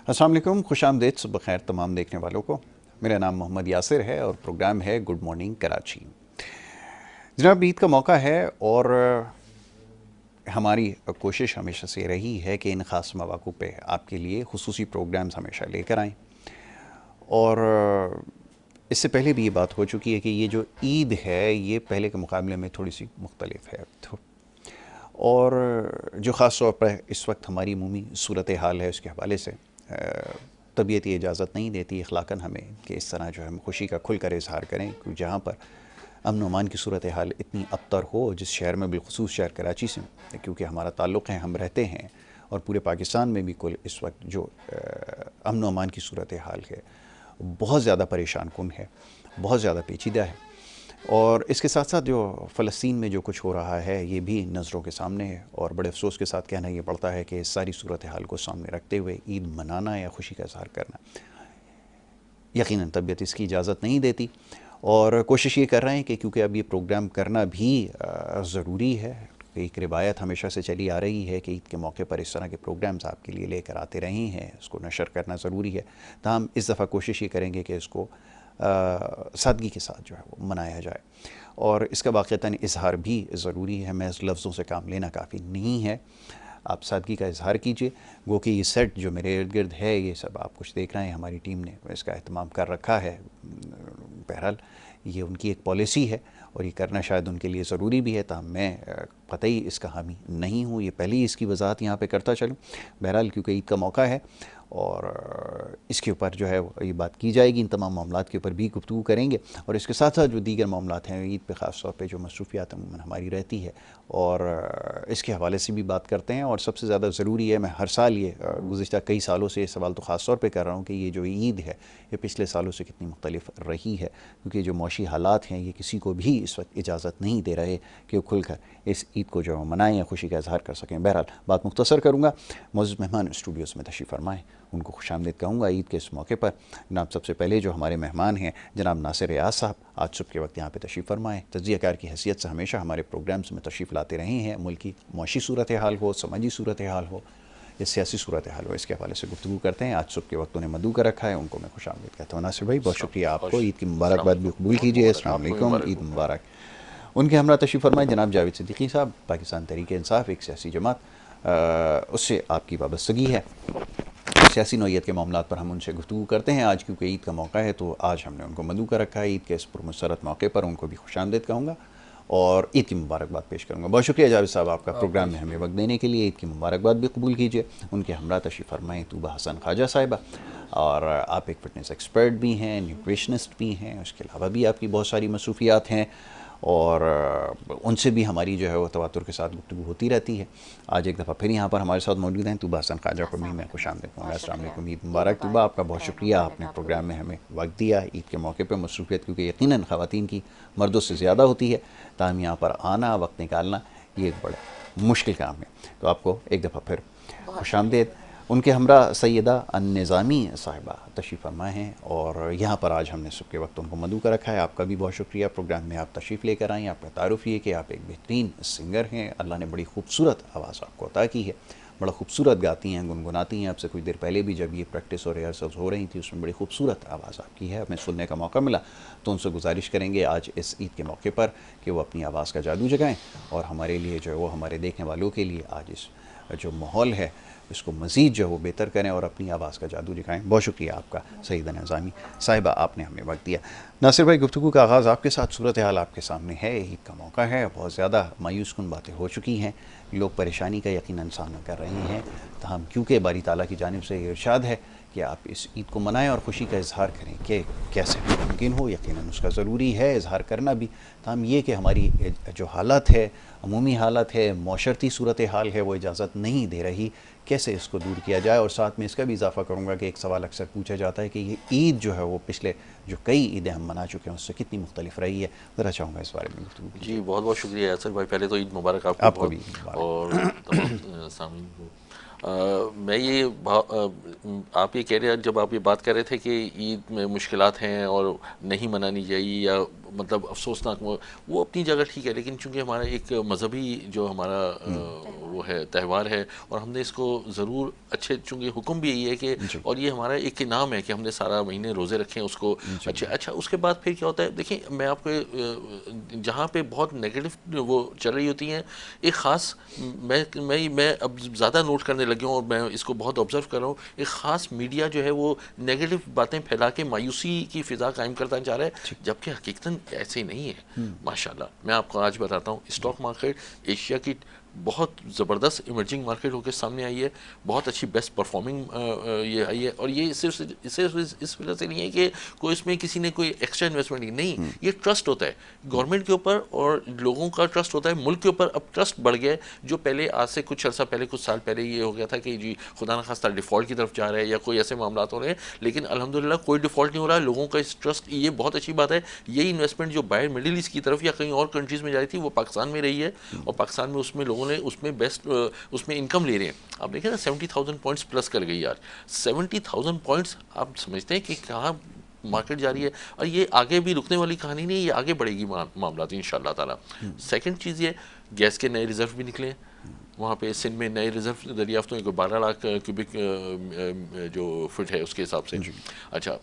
अस्सलाम वालेकुम, खुशामदीद, सुबह खैर तमाम देखने वालों को। मेरा नाम मोहम्मद यासिर है और प्रोग्राम है गुड मॉर्निंग कराची। जनाब, ईद का मौका है और हमारी कोशिश हमेशा से रही है कि इन ख़ास मौक़ों पे आपके लिए खुसूसी प्रोग्राम्स हमेशा लेकर आएँ। और इससे पहले भी ये बात हो चुकी है कि ये जो ईद है ये पहले के मुकाबले में थोड़ी सी मुख्तलिफ है। और जो ख़ास तौर पर इस वक्त हमारी अमूमी सूरत हाल है उसके हवाले से तबीयत ये इजाज़त नहीं देती अखलाकन हमें कि इस तरह जो है हम खुशी का खुल कर इजहार करें, क्योंकि जहाँ पर अमन अमान की सूरत हाल इतनी अबतर हो, जिस शहर में बिलखुसूस शहर कराची से क्योंकि हमारा ताल्लुक़ है, हम रहते हैं, और पूरे पाकिस्तान में भी कुल इस वक्त जो अमन अमान की सूरत हाल है बहुत ज़्यादा परेशान कुन है, बहुत ज़्यादा पेचीदा है। और इसके साथ साथ जो फ़लस्तीन में जो कुछ हो रहा है ये भी नज़रों के सामने है, और बड़े अफसोस के साथ कहना ये पड़ता है कि इस सारी सूरत हाल को सामने रखते हुए ईद मनाना या खुशी का इज़हार करना यकीनन तबीयत इसकी इजाज़त नहीं देती। और कोशिश ये कर रहे हैं कि क्योंकि अब ये प्रोग्राम करना भी ज़रूरी है, एक रिवायत हमेशा से चली आ रही है कि ईद के मौके पर इस तरह के प्रोग्राम्स आपके लिए लेकर आते रहे हैं, उसको नशर करना ज़रूरी है। ताहम इस दफ़ा कोशिश ये करेंगे कि इसको सादगी के साथ जो है वो मनाया जाए, और इसका वाक़तन इज़हार भी ज़रूरी है। महज़ लफ्ज़ों से काम लेना काफ़ी नहीं है, आप सादगी का इज़हार कीजिए। गो कि ये सेट जो मेरे इर्द गिर्द है ये सब आप कुछ देख रहे हैं, हमारी टीम ने इसका अहतमाम कर रखा है। बहरहाल ये उनकी एक पॉलिसी है और ये करना शायद उनके लिए ज़रूरी भी है, ताहम मैं कतई इसका हामी नहीं हूँ। ये पहले ही इसकी वजाहत यहाँ पे करता चलूँ। बहरहाल क्योंकि ईद का मौका है और इसके ऊपर जो है ये बात की जाएगी, इन तमाम मामलात के ऊपर भी गुफ्तगू करेंगे, और इसके साथ साथ जो दीगर मामलात हैं ईद पे ख़ास तौर पे जो मसरूफ़ियात अमूमन हमारी रहती है और इसके हवाले से भी बात करते हैं। और सबसे ज़्यादा ज़रूरी है, मैं हर साल ये गुज़िश्ता कई सालों से ये सवाल तो ख़ास तौर पे कर रहा हूँ कि ये जो ईद है ये पिछले सालों से कितनी मुख्तलिफ रही है, क्योंकि जो मौशी हालात हैं ये किसी को भी इस वक्त इजाज़त नहीं दे रहे कि वो खुल कर इस ईद को जो मनाएँ या खुशी का इज़हार कर सकें। बहरहाल बात मुख्तसर करूँगा। मौजूद मेहमान स्टूडियोज़ में तशरीफ़ फरमाएँ, उनको खुशामदीद कहूँगा ईद के इस मौके पर। जनाब, सबसे पहले जो हमारे मेहमान हैं जनाब नासिर रियाज साहब, आज सुबह के वक्त यहाँ पे तशरीफ़ फरमाएँ। तज्ज़ियाकार की हैसियत से हमेशा हमारे प्रोग्राम्स में तशरीफ़ लाते रहे हैं। मुल्क की मौशी सूरत हाल हो, समाजी सूरत हाल हो या सियासी सूरत हाल हो, इसके हवाले से गुफ्तगू करते हैं। आज सुबह के वक्त उन्हें मदऊ कर रखा है, उनको मैं खुशामदीद कहता हूँ। नासिर भाई, बहुत शुक्रिया आपको, ईद की मुबारकबाद भी कबूल कीजिए। अस्सलाम वालेकुम, ईद मुबारक। उनके हमरा तशरीफ़ फरमाए जनाब जावेद सिद्दीकी साहब, पाकिस्तान तहरीक इंसाफ एक सियासी जमात, उससे आपकी वाबस्तगी है। सियासी नौइयत के मामलात पर हम उनसे गुफ्तगू करते हैं। आज क्योंकि ईद का मौका है तो आज हमने उनको मदऊ कर रखा है। ईद के इस पुरमसरत मौके पर उनको भी खुशामदीद कहूँगा और ईद की मुबारकबाद पेश करूँगा। बहुत शुक्रिया जावेद साहब आपका प्रोग्राम में हमें वक्त देने के लिए। ईद की मुबारकबाद भी कबूल कीजिए। उनके हमरा तशरीफ़ फरमाएँ तूबा हसन ख्वाजा साहिबा, और आप एक फ़िटनेस एक्सपर्ट भी हैं, न्यूट्रिशनिस्ट भी हैं, उसके अलावा भी आपकी बहुत सारी मसरूफ़ियात हैं और उनसे भी हमारी जो है वो तवातुर के साथ गुफ्तगू होती रहती है। आज एक दफ़ा फिर यहाँ पर हमारे साथ मौजूद हैं तूबा हसन ख्वाजा को भी मैं खुशामदीद कहूँगा। अस्सलाम वालेकुम, ईद मुबारक। तूबा, आपका बहुत शुक्रिया, आपने प्रोग्राम में हमें वक्त दिया ईद के मौके पर। मसरूफ़ियत क्योंकि यकीनन ख़वातीन की मर्दों से ज़्यादा होती है, ताहम यहाँ पर आना, वक्त निकालना ये एक बड़ा मुश्किल काम है, तो आपको एक दफ़ा फिर खुशामदीद। उनके हमरा सैयदा अन-निज़ामी साहिबा तशरीफ़ फरमा हैं और यहाँ पर आज हमने सुबह के वक्त उनको मदऊ कर रखा है। आपका भी बहुत शुक्रिया, प्रोग्राम में आप तशरीफ़ लेकर आएँ। आपका तारुफ़ ये कि आप एक बेहतरीन सिंगर हैं, अल्लाह ने बड़ी खूबसूरत आवाज़ आपको अता की है, बड़ा खूबसूरत गाती हैं, गुनगुनाती हैं। आपसे कुछ देर पहले भी जब ये प्रैक्टिस और रिहर्सल्स हो रही थी उसमें बड़ी खूबसूरत आवाज़ आपकी है, हमें सुनने का मौका मिला, तो उनसे गुजारिश करेंगे आज इस ईद के मौके पर कि वो अपनी आवाज़ का जादू जगाएँ और हमारे लिए जो है वो हमारे देखने वालों के लिए आज इस जो माहौल है इसको मज़ीद जो है वो बेहतर करें और अपनी आवाज़ का जादू दिखाएँ। बहुत शुक्रिया आपका सैयदा निज़ामी साहिबा, आपने हमें वक्त दिया। नासिर भाई, गुफ्तगू का आगाज़ आपके साथ, सूरत हाल आपके सामने है, ईद का मौका है, बहुत ज़्यादा मायूस कुन बातें हो चुकी हैं, लोग परेशानी का यकीनन सामना कर रहे हैं। ताहम क्योंकि बारी ताला की जानिब से ये इरशाद है कि आप इस ईद को मनाएँ और ख़ुशी का इजहार करें कि कैसे भी मुमकिन हो, यकीनन उसका ज़रूरी है इजहार करना भी। ताहम ये कि हमारी जो हालत है, अमूमी हालत है, मौशरती सूरत हाल है, वो इजाज़त नहीं दे रही, कैसे इसको दूर किया जाए। और साथ में इसका भी इजाफ़ा करूँगा कि एक सवाल अक्सर पूछा जाता है कि ये ईद जो है वो पिछले जो कई ईदें हम मना चुके हैं उससे कितनी मुख्तलिफ रही है। ज़रा चाहूँगा इस बारे में गुफ्तगू कीजिए। जी, बहुत बहुत शुक्रिया यासर भाई, पहले तो ईद मुबारक आपको बहुत, भी मुबारक। और तमाम सामीन को। मैं ये आप ये कह रहे हैं, जब आप ये बात कर रहे थे कि ईद में मुश्किलात हैं और नहीं मनानी चाहिए या मतलब अफसोसनाक वो अपनी जगह ठीक है, लेकिन चूंकि हमारा एक मजहबी जो हमारा वो है त्यौहार है और हमने इसको ज़रूर अच्छे, चूंकि हुक्म भी यही है कि और ये हमारा एक इनाम है कि हमने सारा महीने रोज़े रखे हैं उसको अच्छे। अच्छा उसके बाद फिर क्या होता है, देखिए मैं आपको जहाँ पे बहुत नेगेटिव वो चल रही होती हैं, एक ख़ास मैं अब ज़्यादा नोट करने लगे हूँ और मैं इसको बहुत ऑब्जर्व कर रहा हूँ, एक ख़ास मीडिया जो है वो नेगेटिव बातें फैला के मायूसी की फ़िज़ा कायम करता जा रहा है, जबकि हकीकतन ऐसे नहीं है। माशाल्लाह मैं आपको आज बताता हूँ, स्टॉक मार्केट एशिया की बहुत ज़बरदस्त इमर्जिंग मार्केट होकर सामने आई है, बहुत अच्छी बेस्ट परफॉर्मिंग ये आई है। और ये सिर्फ इस वजह से नहीं है कि कोई इसमें किसी ने कोई एक्स्ट्रा इन्वेस्टमेंट की, नहीं, ये ट्रस्ट होता है गवर्नमेंट के ऊपर और लोगों का ट्रस्ट होता है मुल्क के ऊपर। अब ट्रस्ट बढ़ गया है, जो पहले आज से कुछ अर्सा पहले, कुछ साल पहले ये हो गया था कि जी खुदा न खास्ता डिफ़ॉल्ट की तरफ जा रहा है या कोई ऐसे मामला हो रहे हैं, लेकिन अल्हम्दुलिल्लाह कोई डिफ़ॉल्ट नहीं हो रहा है। लोगों का इस ट्रस्ट, ये बहुत अच्छी बात है। यही इन्वेस्टमेंट जो बाहर मिडिल ईस्ट की तरफ या कहीं और कंट्रीज़ में जा रही थी वो पाकिस्तान में रही है, और पाकिस्तान में उसमें लोगों ने उसमें बेस्ट उसमें इनकम ले रहे हैं। आप देखें ना 70,000 पॉइंट्स प्लस कर गई यार, 70,000 पॉइंट्स। आप समझते हैं कि कहाँ मार्केट जा रही है, और ये आगे भी रुकने वाली कहानी नहीं है, ये आगे बढ़ेगी मामला इंशाल्लाह ताला। सेकंड चीज़ ये, गैस के नए रिजर्व भी निकले वहाँ पे सिंध में, नए रिजर्व दरियाफ्त हुए 12 लाख क्यूबिक जो फुट है उसके हिसाब से। अच्छा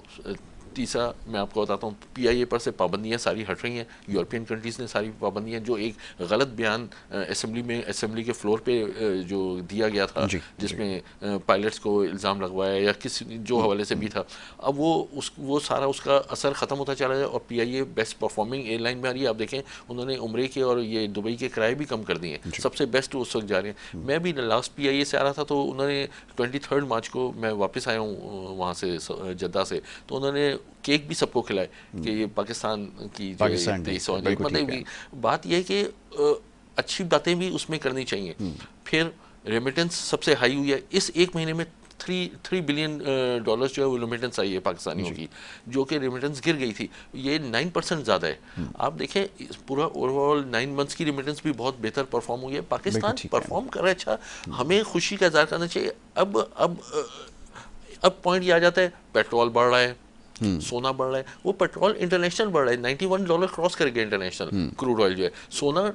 तीसरा मैं आपको बताता हूँ, PIA पर से पाबंदियाँ सारी हट रही हैं, यूरोपियन कंट्रीज़ ने सारी पाबंदियाँ, जो एक गलत बयान असेंबली के फ्लोर पे जो दिया गया था जिसमें पायलट्स को इल्ज़ाम लगवाया या किसी जो हवाले से भी था, अब वो सारा उसका असर ख़त्म होता चला गया और PIA बेस्ट परफॉर्मिंग एयरलाइन में आ रही है। आप देखें उन्होंने उम्रे के और ये दुबई के किराए भी कम कर दिए हैं, सबसे बेस्ट उस वक्त जा रहे हैं। मैं भी लास्ट PIA से आ रहा था तो उन्होंने 23 मार्च को मैं वापस आया हूँ वहाँ से जद्दा से, तो उन्होंने केक भी सबको खिलाए कि ये पाकिस्तान की मतलब बात यह है कि अच्छी बातें भी उसमें करनी चाहिए। फिर रेमिटेंस सबसे हाई हुई है इस एक महीने में, 3 बिलियन डॉलर्स जो है वो रेमिटेंस आई है पाकिस्तानियों की, जो कि रेमिटेंस गिर गई थी, ये 9% ज़्यादा है। आप देखें पूरा ओवरऑल 9 मंथ्स की रेमिटेंस भी बहुत बेहतर परफॉर्म हुई है। पाकिस्तान परफॉर्म कर रहा है अच्छा, हमें खुशी का इज़हार करना चाहिए। अब पॉइंट ये आ जाता है, पेट्रोल बढ़ रहा है, सोना बढ़ रहा है, वो पेट्रोल इंटरनेशनल बढ़ रहा है, $91 क्रॉस कर गया इंटरनेशनल क्रूड ऑयल जो है, सोना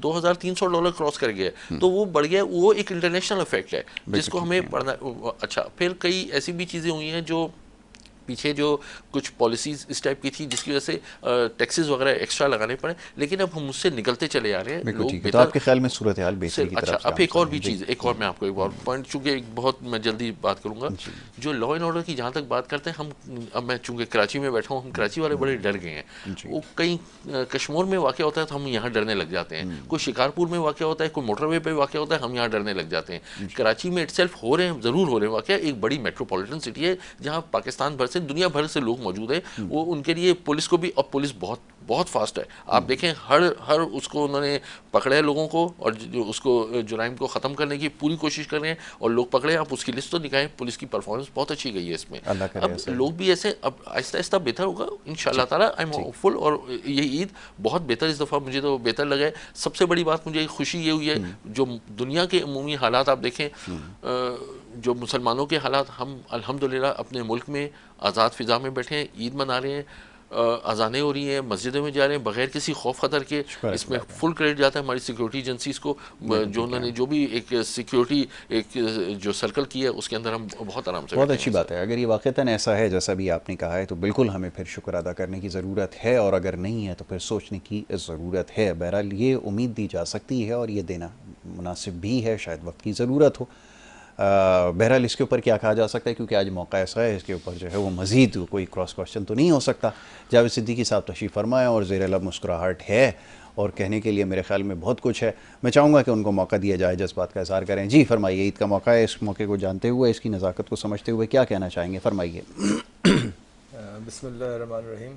$2,300 क्रॉस कर गया, तो वो बढ़ गया, वो एक इंटरनेशनल इफेक्ट है जिसको हमें पढ़ना। अच्छा फिर कई ऐसी भी चीज़ें हुई हैं जो पीछे जो कुछ पॉलिसीज इस टाइप की थी जिसकी वजह से टैक्सेस वगैरह एक्स्ट्रा लगाने पड़े, लेकिन अब हम उससे निकलते चले आ रहे हैं लोग। तो आपके ख्याल में सूरत हाल बेहतरी की तरफ? अच्छा अब एक और भी चीज़, एक और मैं आपको एक और पॉइंट, चूँकि एक बहुत मैं जल्दी बात करूँगा, जो लॉ एंड ऑर्डर की जहाँ तक बात करते हैं हम, अब मैं चूँकि कराची में बैठा हूँ, हम कराची वाले बड़े डर गए हैं। वो कहीं कश्मीर में वाक़ होता है तो हम यहाँ डरने लग जाते हैं, कोई शिकारपुर में वाक़ होता है, कोई मोटरवे पे वाक़ होता है, हम यहाँ डरने लग जाते हैं। कराची में इटसेल्फ हो रहे हैं, ज़रूर हो रहे हैं वाक़, एक बड़ी मेट्रोपॉलिटन सिटी है जहाँ पाकिस्तान भर से, दुनिया भर से मौजूद है। वो उनके लिए पुलिस को भी, अब पुलिस बहुत फास्ट है। आप देखें हर उसको उन्होंने पकड़े लोगों को, और जो उसको जुराइम को ख़त्म करने की पूरी कोशिश कर रहे हैं, और लोग पकड़े, आप उसकी लिस्ट तो दिखाएं। पुलिस की परफॉर्मेंस बहुत अच्छी गई है इसमें। अब लोग भी ऐसे, अब आहिस्ता आहिस्ता बेहतर होगा इंशाल्लाह ताला, आई एम होपफुल। और ये ईद बहुत बेहतर, इस दफ़ा मुझे तो बेहतर लगा है। सबसे बड़ी बात मुझे खुशी ये हुई है, जो दुनिया के अमूमी हालात आप देखें, जो मुसलमानों के हालात, हम अल्हम्दुलिल्लाह अपने मुल्क में आज़ाद फ़िज़ा में बैठे हैं, ईद मना रहे हैं, अजानें हो रही हैं, मस्जिदों में जा रहे हैं बगैर किसी खौफ खतर के। इसमें फुल क्रेडिट जाता है हमारी सिक्योरिटी एजेंसीज़ को, जो उन्होंने जो भी एक सिक्योरिटी एक जो सर्कल की है उसके अंदर हम बहुत आराम से। बहुत अच्छी बात है। अगर ये वाक़तन ऐसा है जैसा भी आपने कहा है तो बिल्कुल हमें फिर शुक्र अदा करने की ज़रूरत है, और अगर नहीं है तो फिर सोचने की ज़रूरत है। बहरहाल ये उम्मीद दी जा सकती है और ये देना मुनासिब भी है, शायद वक्त की ज़रूरत हो। बहरहाल इसके ऊपर क्या कहा जा सकता है, क्योंकि आज मौका ऐसा है, इसके ऊपर जो है वो मज़ीद कोई क्रॉस क्वेश्चन तो नहीं हो सकता। जावेद सिद्दीकी साहब तशरीफ़ फरमाएँ, और ज़ेर लब मुस्कुराहट है और कहने के लिए मेरे ख्याल में बहुत कुछ है। मैं चाहूँगा कि उनको मौका दिया जाए, जज्बात का इज़हार करें। जी फरमाइए, ईद का मौका है, इस मौके को जानते हुए, इसकी नज़ाकत को समझते हुए क्या कहना चाहेंगे, फरमाइए। बिस्मिल्लाहिर्रहमानिर्रहीम।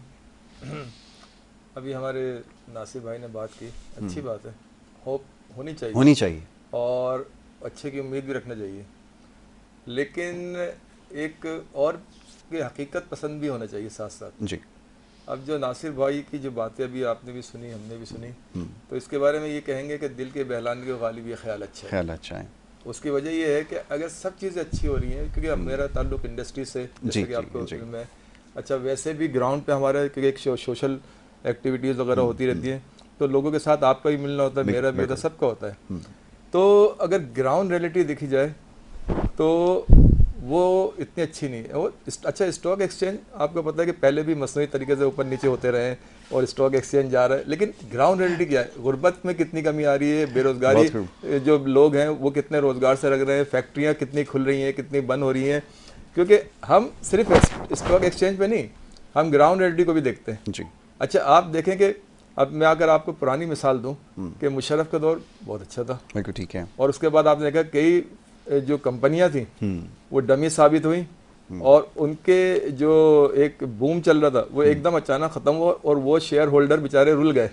अभी हमारे नासिर भाई ने बात की, अच्छी बात है, होप होनी चाहिए और अच्छे की उम्मीद भी रखना चाहिए, लेकिन एक और की हकीकत पसंद भी होना चाहिए साथ साथ जी। अब जो नासिर भाई की जो बातें अभी आपने भी सुनी, हमने भी सुनी, तो इसके बारे में ये कहेंगे कि दिल के बहलाने के गालिब ये ख्याल अच्छा है। उसकी वजह ये है कि अगर सब चीज़ें अच्छी हो रही हैं, क्योंकि अब मेरा ताल्लुक इंडस्ट्री से, जैसे कि आपको फिल्म है, अच्छा वैसे भी ग्राउंड पे हमारा एक सोशल एक्टिविटीज़ वगैरह होती रहती हैं, तो लोगों के साथ आपका भी मिलना होता है, मेरा भी होता है, सबका होता है। तो अगर ग्राउंड रियलिटी देखी जाए तो वो इतनी अच्छी नहीं है। वो अच्छा, स्टॉक एक्सचेंज आपको पता है कि पहले भी मसनूई तरीके से ऊपर नीचे होते रहे हैं और स्टॉक एक्सचेंज जा रहा है, लेकिन ग्राउंड रियलिटी क्या है? गुर्बत में कितनी कमी आ रही है, बेरोजगारी जो लोग हैं वो कितने रोजगार से लग रहे हैं, फैक्ट्रियाँ कितनी खुल रही हैं, कितनी बंद हो रही हैं, क्योंकि हम सिर्फ स्टॉक एक्सचेंज पे नहीं, हम ग्राउंड रियलिटी को भी देखते हैं जी। अच्छा, आप देखें कि अब मैं अगर आपको पुरानी मिसाल दूं कि मुशर्रफ का दौर बहुत अच्छा था, बिल्कुल ठीक है, और उसके बाद आपने देखा कई जो कंपनियां थी वो डमी साबित हुई और उनके जो एक बूम चल रहा था वो एकदम अचानक ख़त्म हुआ और वो शेयर होल्डर बेचारे रुल गए।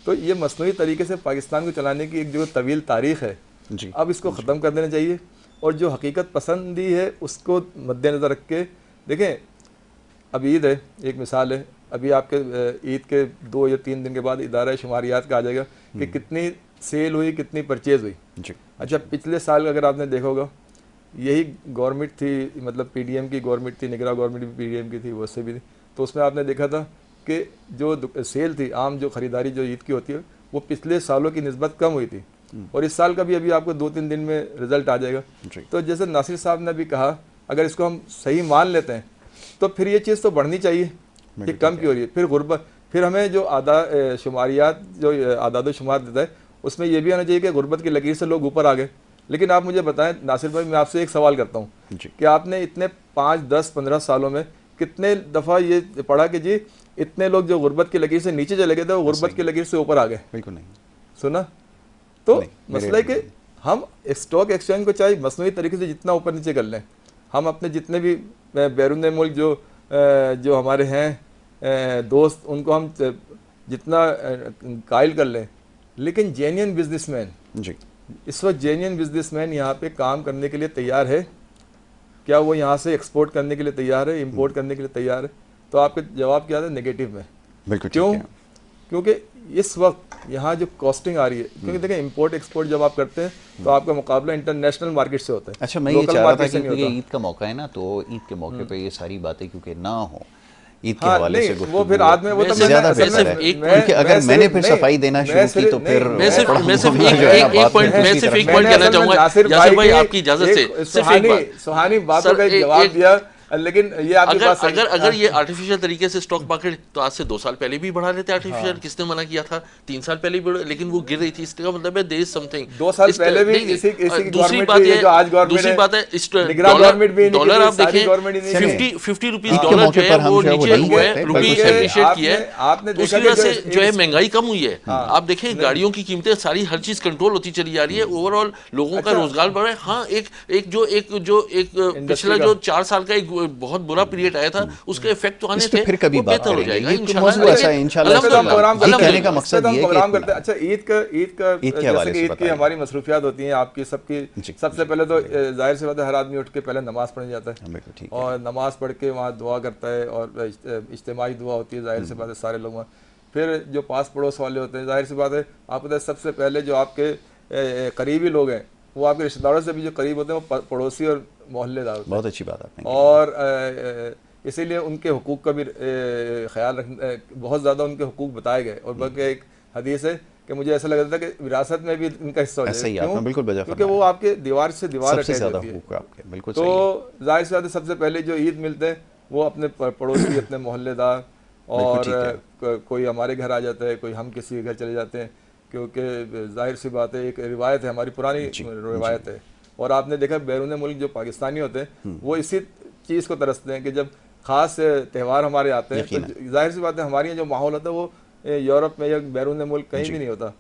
तो ये मसनूई तरीके से पाकिस्तान को चलाने की एक जो तवील तारीख है जी। अब इसको ख़त्म कर देना चाहिए, और जो हकीकत पसंदी है उसको मद्देनज़र रख के देखें। अब ईद है, एक मिसाल है, अभी आपके ईद के 2 या 3 दिन के बाद इदारा शुमारियात का आ जाएगा कि कितनी सेल हुई, कितनी परचेज़ हुई जी। अच्छा, पिछले साल अगर आपने देखा होगा यही गवर्नमेंट थी, मतलब पीडीएम की गवर्नमेंट थी, निगरान गवर्नमेंट भी पीडीएम की थी, वो से भी थी, तो उसमें आपने देखा था कि जो सेल थी, आम जो ख़रीदारी जो ईद की होती है वो पिछले सालों की निस्बत कम हुई थी, और इस साल का भी अभी आपको 2-3 दिन में रिजल्ट आ जाएगा। तो जैसे नासिर साहब ने भी कहा, अगर इसको हम सही मान लेते हैं तो फिर ये चीज़ तो बढ़नी चाहिए कि कम क्यों हो रही है। फिर गुर्बत, फिर हमें जो शुमारियात जो आदाद शुमार देता है उसमें यह भी आना चाहिए कि गुर्बत की लकीर से लोग ऊपर आ गए। लेकिन आप मुझे बताएं नासिर भाई, मैं आपसे एक सवाल करता हूं कि आपने इतने 5, 10, 15 सालों में कितने दफ़ा ये पढ़ा कि जी इतने लोग जो गुर्बत की लकीर से नीचे चले गए थे वो गुर्बत की लकीर से ऊपर आ गए? बिल्कुल नहीं सुना। तो मसला है कि हम स्टॉक एक्सचेंज को चाहे मसनूई तरीके से जितना ऊपर नीचे कर लें, हम अपने जितने भी बैरून मुल्क जो हमारे हैं दोस्त, उनको हम जितना कायल कर लें, लेकिन जेन्युइन बिजनेसमैन जी, इस वक्त जेन्युइन बिजनेसमैन यहाँ पे काम करने के लिए तैयार है क्या? वो यहाँ से एक्सपोर्ट करने के लिए तैयार है, इंपोर्ट करने के लिए तैयार है? तो आपका जवाब क्या था? नेगेटिव में। बिल्कुल। क्यों? क्योंकि इस वक्त यहाँ जो कॉस्टिंग आ रही है, क्योंकि देखें इंपोर्ट एक्सपोर्ट जब आप करते हैं तो आपका मुकाबला इंटरनेशनल मार्केट से होता है। अच्छा, मैं ये चाह रहा था कि क्योंकि ईद का मौका है ना, तो ईद के मौके पे ये सारी बातें क्योंकि ना हो, ईद के हवाले से वो फिर आदमी वो तो ज़्यादा बेहतर है, क्योंकि अगर मैंने फिर सफाई देना शुरू की तो फिर मैं सिर्फ एक पॉइंट कहना चाहूंगा यासिर भाई, आपकी इजाजत से सिर्फ सुहानी बातों का जवाब दिया, लेकिन ये आपकी बात अगर ये आर्टिफिशियल तरीके से स्टॉक मार्केट तो आज से 2 साल पहले भी बढ़ा लेते आर्टिफिशियल, किसने मना किया था? 3 साल पहले भी, लेकिन वो गिर रही थी। इसका मतलब है देयर इज समथिंग। 2 साल पहले भी दूसरी बात है, डॉलर आप देखें 50 रुपीज डॉलर जो है वो नीचे हुआ है, रुपी एप्रिशिएट किया है, आपने उसकी वजह से जो है महंगाई कम हुई है। आप देखें गाड़ियों की कीमतें सारी, हर चीज कंट्रोल होती चली जा रही है, ओवरऑल लोगों का रोजगार बढ़ रहा है। हाँ, एक पिछला जो 4 साल का एक बहुत बुरा पीरियड आया था, उसके इफेक्ट तो आने थे, फिर कभी वो बात बेहतर हो जाएगा इंशाल्लाह। कहने का मकसद ये है कि अच्छा, ईद का ईद की हमारी मसरूफियात होती हैं आपकी सबकी। सबसे पहले तो जाहिर सी बात है हर आदमी उठ के पहले नमाज पढ़ने जाता है और नमाज पढ़ के वहाँ दुआ करता है और इज्तिमाई दुआ होती है, जाहिर सी बात है सारे लोग। फिर जो पास पड़ोस वाले होते हैं, जाहिर सी बात है आपको पता है सबसे पहले जो आपके करीबी लोग हैं वो आपके रिश्तेदारों से भी जो करीब होते हैं वो पड़ोसी और मोहल्लेदार होते हैं। बहुत अच्छी बात आपने। और इसीलिए उनके हुकूक का भी ख्याल रखना, बहुत ज़्यादा उनके हुकूक बताए गए। और बल्कि एक हदीस है कि मुझे ऐसा लगता था कि विरासत में भी इनका हिस्सा हो जाए, क्योंकि वो आपके दीवार से दीवार अटैच होती है। तो जाहिर सी बात है सबसे पहले जो ईद मिलते हैं वो अपने पड़ोसी, अपने मोहल्लेदार, और कोई हमारे घर आ जाता है, कोई हम किसी के घर चले जाते हैं, क्योंकि जाहिर सी बात है एक रिवायत है, हमारी पुरानी रिवायत है। और आपने देखा बैरून मुल्क जो पाकिस्तानी होते हैं वो इसी चीज़ को तरसते हैं कि जब ख़ास त्यौहार हमारे आते हैं तो जाहिर सी बात है हमारे यहाँ जो माहौल होता है वो यूरोप में या बैरून मुल्क कहीं भी नहीं होता।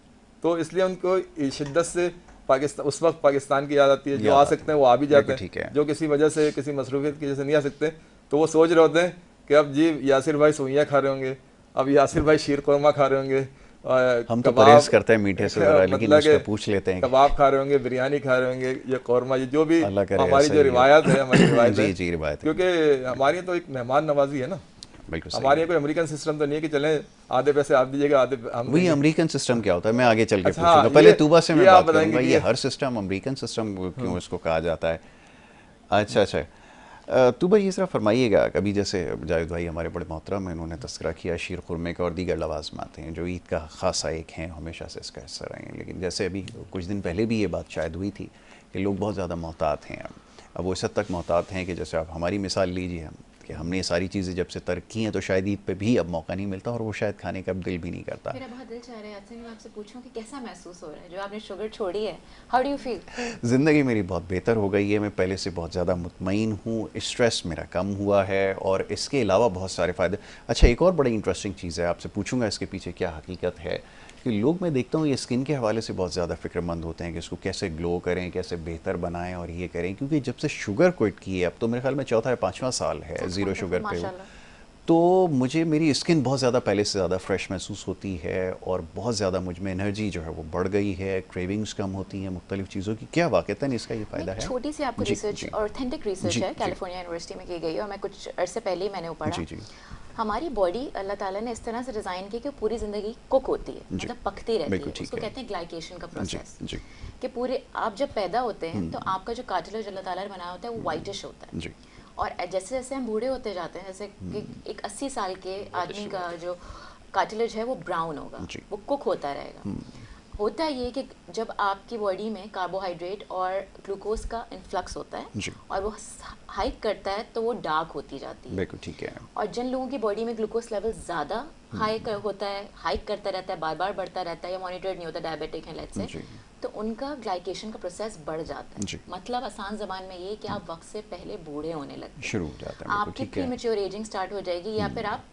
तो इसलिए उनको शिद्दत से पाकिस्तान, उस वक्त पाकिस्तान की याद आती है। जो आ सकते हैं वो आ भी जाते हैं, जो किसी वजह से, किसी मसरूफियत की वजह से नहीं आ सकते, तो वो सोच रहे होते हैं कि अब जी यासिर भाई सोइयाँ खा रहे होंगे, अब यासिर भाई शीर कौरमा खा रहे होंगे, हम तो परहेज करते हैं मीठे से ज़रा, लेकिन उसको पूछ लेते हैं, कबाब खा रहे होंगे, बिरयानी खा रहे होंगे, या कौरमा, ये जो भी हमारी जो रिवायत है, हमारी रिवायत है। जी रिवायत, क्योंकि हमारी तो एक मेहमान नवाजी है ना, हमारे कोई अमेरिकन सिस्टम तो नहीं है कि चलें आधे पैसे आप दीजिएगा आधे हम। वही अमेरिकन सिस्टम क्या होता है मैं आगे चल के पूछूंगा, पहले तूबा से मैं बात करूंगा ये हर सिस्टम अमेरिकन सिस्टम क्यों इसको कहा जाता है। अच्छा, तो भाई ये ज़रा फरमाइएगा, कभी जैसे जावेद भाई हमारे बड़े मोहतरम हैं, उन्होंने तस्करा किया शीर खुरमे का और दीगर लवाज़मात हैं जो ईद का ख़ासा एक हैं, हमेशा से इसका हिस्सा रहे हैं। लेकिन जैसे अभी कुछ दिन पहले भी ये बात शायद हुई थी कि लोग बहुत ज़्यादा मोहतात हैं। अब वो इस हद तक मोहतात हैं कि जैसे आप हमारी मिसाल लीजिए कि हमने ये सारी चीज़ें जब से तर्क की हैं तो शायद ईद पे भी अब मौका नहीं मिलता और वो शायद खाने का दिल भी नहीं करता। मेरा बहुत दिल चाह रहा है आज से मैं आपसे पूछूं कि कैसा महसूस हो रहा है जो आपने शुगर छोड़ी है, हाउ डू यू फील? ज़िंदगी मेरी बहुत बेहतर हो गई है, मैं पहले से बहुत ज़्यादा मुतमईन हूँ, स्ट्रेस मेरा कम हुआ है और इसके अलावा बहुत सारे फ़ायदे। अच्छा, एक और बड़ी इंटरेस्टिंग चीज़ है, आपसे पूछूंगा इसके पीछे क्या हकीकत है कि लोग, मैं देखता हूँ ये स्किन के हवाले से बहुत ज़्यादा फ़िक्रमंद होते हैं कि इसको कैसे ग्लो करें, कैसे बेहतर बनाएं और ये करें, क्योंकि जब से शुगर क्विट की है, अब तो मेरे ख्याल में चौथा या पाँचवा साल है ज़ीरो शुगर पे हो, तो मुझे मेरी स्किन बहुत ज़्यादा पहले से ज़्यादा फ्रेश महसूस होती है और बहुत ज़्यादा मुझ में एनर्जी जो है वो बढ़ गई है, क्रेविंग्स कम होती हैं मुख्तलिफ चीज़ों की। क्या वाक़तन इसका ये फ़ायदा है? छोटी सी आपको रिसर्च, ऑथेंटिक रिसर्च है, कैलिफोर्निया यूनिवर्सिटी में की गई है और मैं कुछ अरसे पहले ही मैंने पढ़ा। हमारी बॉडी अल्लाह ताला ने इस तरह से डिज़ाइन की कि पूरी ज़िंदगी कुक होती है, मतलब पकती रहती है। उसको कहते हैं ग्लाइकेशन का प्रोसेस, कि पूरे आप जब पैदा होते हैं तो आपका जो कार्टिलेज अल्लाह ताला ने बनाया होता है वो वाइटिश होता है और जैसे जैसे हम बूढ़े होते जाते हैं, जैसे कि एक 80 साल के आदमी का जो कार्टिलेज है वो ब्राउन होगा, वो कुक होता रहेगा। होता ये कि जब आपकी बॉडी में कार्बोहाइड्रेट और ग्लूकोज का इन्फ्लक्स होता है और वो हाइक करता है तो वो डार्क होती जाती है। बिल्कुल ठीक है। और जिन लोगों की बॉडी में ग्लूकोज लेवल ज़्यादा हाई होता है, हाइक करता रहता है, बार बार बढ़ता रहता है या मॉनिटर्ड नहीं होता, डायबिटिक है लेट्स से, तो उनका ग्लाइकेशन का प्रोसेस बढ़ जाता है। मतलब आसान ज़बान में ये कि आप वक्त से पहले बूढ़े होने लगते शुरू हो जाते हैं, आपकी प्रीमेच्योर एजिंग स्टार्ट हो जाएगी, या फिर आप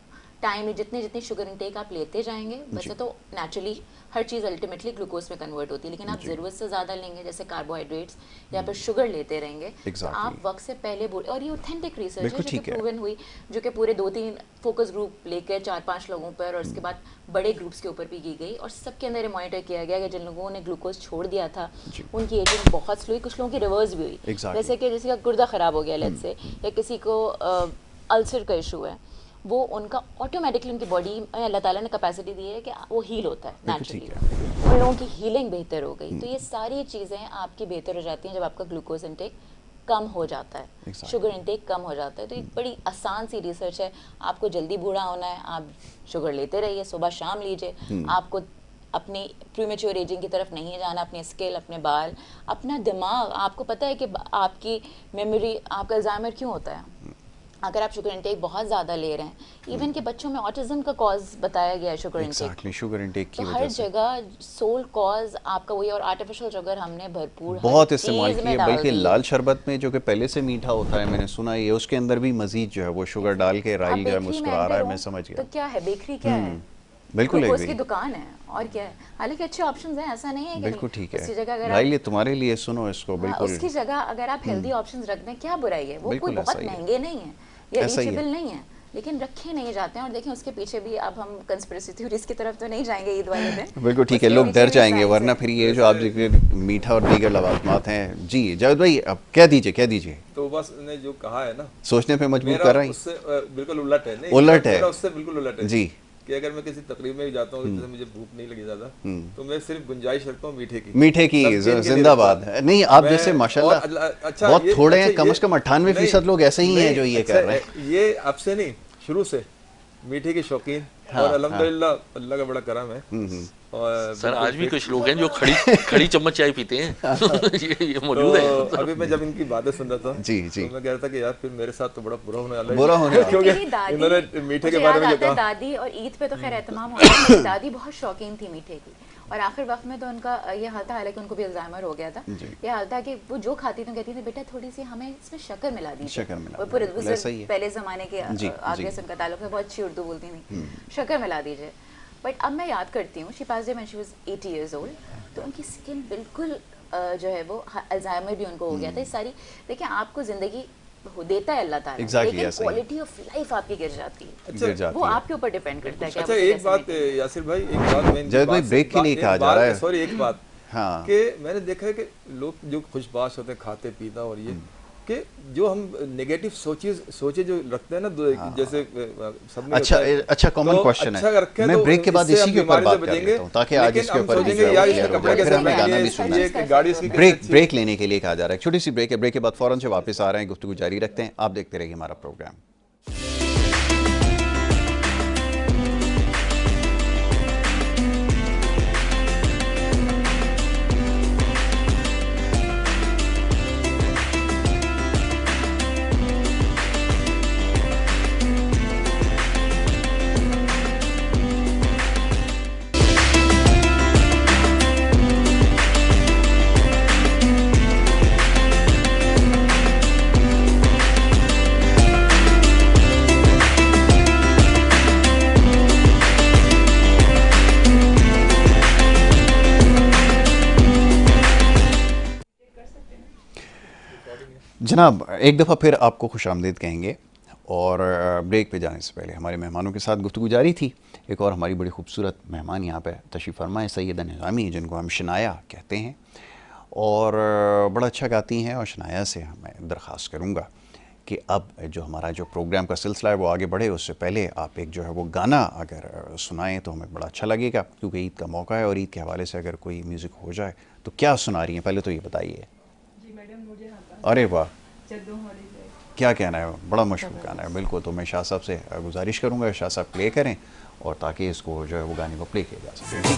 टाइम जितनी जितनी शुगर इंटेक आप लेते जाएंगे, वैसे तो नेचुरली हर चीज़ अल्टीमेटली ग्लूकोज में कन्वर्ट होती है, लेकिन आप ज़रूरत से ज़्यादा लेंगे जैसे कार्बोहाइड्रेट्स या फिर शुगर लेते रहेंगे तो आप वक्त से पहले और ये ऑथेंटिक रिसर्च है जो कि प्रूवन हुई, जो कि पूरे 2-3 फोकस ग्रुप लेकर 4-5 लोगों पर और उसके बाद बड़े ग्रुप्स के ऊपर भी की गई और सबके अंदर मॉनिटर किया गया कि जिन लोगों ने ग्लूकोज छोड़ दिया था उनकी एजिंग बहुत स्लो हुई, कुछ लोगों की रिवर्स भी हुई। जैसे कि किसी का गुर्दा ख़राब हो गया लेट्स से, या किसी को अल्सर का इशू है, वो उनका ऑटोमेटिकली उनकी बॉडी में अल्लाह ताला ने कैपेसिटी दी है कि वो हील होता है नेचुरली, उन लोगों की हीलिंग बेहतर हो गई। तो ये सारी चीज़ें आपकी बेहतर हो जाती हैं जब आपका ग्लूकोज इंटेक कम हो जाता है, शुगर इंटेक कम हो जाता है। तो एक बड़ी आसान सी रिसर्च है, आपको जल्दी बूढ़ा होना है आप शुगर लेते रहिए, सुबह शाम लीजिए, आपको अपनी प्रीमेच्योर एजिंग की तरफ नहीं जाना, अपने स्किल, अपने बाल, अपना दिमाग। आपको पता है कि आपकी मेमोरी, आपका अल्जाइमर क्यों होता है? अगर आप शुगर इंटेक बहुत ज़्यादा ले रहे हैं, इवन के बच्चों में ऑटिज्म का कॉज बताया गया है शुगर इंटेक। शुगर इंटेक की तो हर जगह सोल कॉज आपका वही, और आर्टिफिशियल शुगर हमने भरपूर बहुत इस्तेमाल किया, बल्कि लाल शरबत में जो कि पहले से मीठा होता है, मैंने सुना है उसके अंदर भी मजीद जो है वो शुगर डाल के राइल जो है मुस्कुरा रहा है, मैं समझ गया। तो क्या है, बेकरी क्या है? बिल्कुल उसकी दुकान है और क्या है, हालांकि अच्छे ऑप्शंस हैं, ऐसा नहीं है कि बिल्कुल ठीक है। उसकी जगह अगर राइल, तुम्हारे लिए सुनो इसको, बिल्कुल उसकी जगह अगर आप हेल्दी ऑप्शंस रख दें, क्या बुराई है? वो कोई बहुत महंगे नहीं है, ये रीचेबल नहीं है, लेकिन रखे नहीं जाते हैं। और देखें उसके पीछे भी, अब हम कंस्पिरेसी थ्योरीज की तरफ तो नहीं जाएंगे ईद वाले दिन, बिल्कुल ठीक है, लोग डर जाएंगे, वरना फिर ये जो आप मीठा और दीगर लवाज़मात हैं। जी जावेद भाई, अब कह दीजिए। तो बस ने जो कहा है ना, सोचने पे मजबूर कर रहा है, उससे बिल्कुल उलट है। नहीं, उलट है, उससे बिल्कुल उलट है जी, कि अगर मैं किसी तकरीब में भी जाता हूँ, जैसे मुझे भूख नहीं लगी ज़्यादा, तो मैं सिर्फ गुंजाइश रखता हूँ मीठे की जिंदाबाद। नहीं, आप जैसे माशाल्लाह बहुत थोड़े हैं, कम से कम 98% लोग ऐसे ही हैं जो ये कर रहे हैं। ये आपसे नहीं, शुरू से मीठे के शौकीन, और अल्हम्दुलिल्लाह अल्लाह का बड़ा करम है। और सर आज भी कुछ लोग हैं जो खड़ी चम्मच चाय पीते हैं ये मौजूद है। अभी मैं जब इनकी बातें सुन रहा था जी तो मैं कह रहा था कि यार फिर मेरे साथ तो बड़ा बुरा होने वाला है, क्योंकि इन्होंने मीठे के बारे में कहा। दादी और ईद पे तो खैर एहतमाम होता है, दादी बहुत शौकीन थी मीठे की, और आखिर वक्त में तो उनका ये हाल था, हालांकि उनको भी अल्जाइमर हो गया था, ये हाल था कि वो जो खाती थी कहती थी बेटा थोड़ी सी हमें इसमें शक्कर मिला दीजिए, और पूरे पहले ज़माने के आगे से उनका ताल्लुक है, बहुत अच्छी उर्दू बोलती थी, शक्कर मिला दीजिए। बट अब मैं याद करती हूँ, she passed when she was 80 years old, तो उनकी स्किन बिल्कुल जो है वो अल्जाइमर भी उनको हो गया था। ये सारी देखिए, आपको ज़िंदगी देता है अल्लाह ताला, लेकिन क्वालिटी ऑफ लाइफ आपकी गिर जाती है। अच्छा, वो आपके ऊपर डिपेंड करता है। अच्छा, एक बात यासिर भाई, एक बात मैं जब भाई ब्रेक के लिए कहा जा रहा है, सॉरी, एक बात कि मैंने देखा है कि लोग जो खुशबाश होते हैं खाते पीता और ये कि जो हम नेगेटिव सोचे जो रखते हैं ना, जैसे सब में अच्छा कॉमन क्वेश्चन है, मैं ब्रेक के बाद इसी के ऊपर बात कर लेता हूँ ताकि आज इसके ऊपर फिर हमें गाना भी सुनना है। ब्रेक लेने के लिए कहा जा रहा है, छोटी सी ब्रेक है, ब्रेक के बाद फौरन से वापस आ रहे हैं, गुफ्तगू जारी रखते हैं, आप देखते रहिए हमारा प्रोग्राम। जनाब एक दफ़ा फिर आपको खुशामदीद कहेंगे, और ब्रेक पे जाने से पहले हमारे मेहमानों के साथ गुफ्तगू जारी थी। एक और हमारी बड़ी खूबसूरत मेहमान यहाँ पे तशरीफ़ फरमा है, सैयदा निज़ामी, जिनको हम शनाया कहते हैं और बड़ा अच्छा गाती हैं। और शनाया से मैं दरख्वास्त करूँगा कि अब जो हमारा जो प्रोग्राम का सिलसिला है वो आगे बढ़े, उससे पहले आप एक जो है वो गाना अगर सुनाएँ तो हमें बड़ा अच्छा लगेगा, क्योंकि ईद का मौका है और ईद के हवाले से अगर कोई म्यूज़िक हो जाए तो क्या सुना रही हैं, पहले तो ये बताइए। अरे वाह, क्या कहना है, बड़ा मशहूर गाना है। बिल्कुल, तो मैं शाह साहब से गुजारिश करूँगा शाह साहब प्ले करें और ताकि इसको जो है वो गाने को प्ले किया जा सके।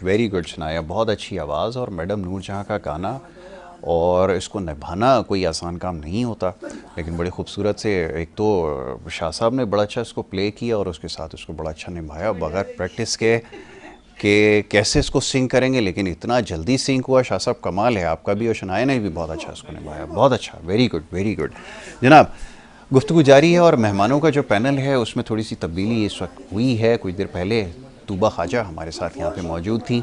वेरी गुड शनाया, बहुत अच्छी आवाज़ और मैडम नूरजहां का गाना, और इसको निभाना कोई आसान काम नहीं होता, लेकिन बड़ी खूबसूरत से एक तो शाह साहब ने बड़ा अच्छा इसको प्ले किया और उसके साथ इसको बड़ा अच्छा निभाया बगैर प्रैक्टिस के। कि कैसे इसको सिंक करेंगे, लेकिन इतना जल्दी सिंक हुआ। शाह साहब कमाल है आपका भी, और शनाया ने भी बहुत अच्छा इसको निभाया, बहुत अच्छा, वेरी गुड वेरी गुड। जनाब, गुफ्तगू जारी है और मेहमानों का जो पैनल है उसमें थोड़ी सी तब्दीली इस वक्त हुई है। कुछ देर पहले तूबा ख्वाजा हमारे साथ यहाँ पे मौजूद थी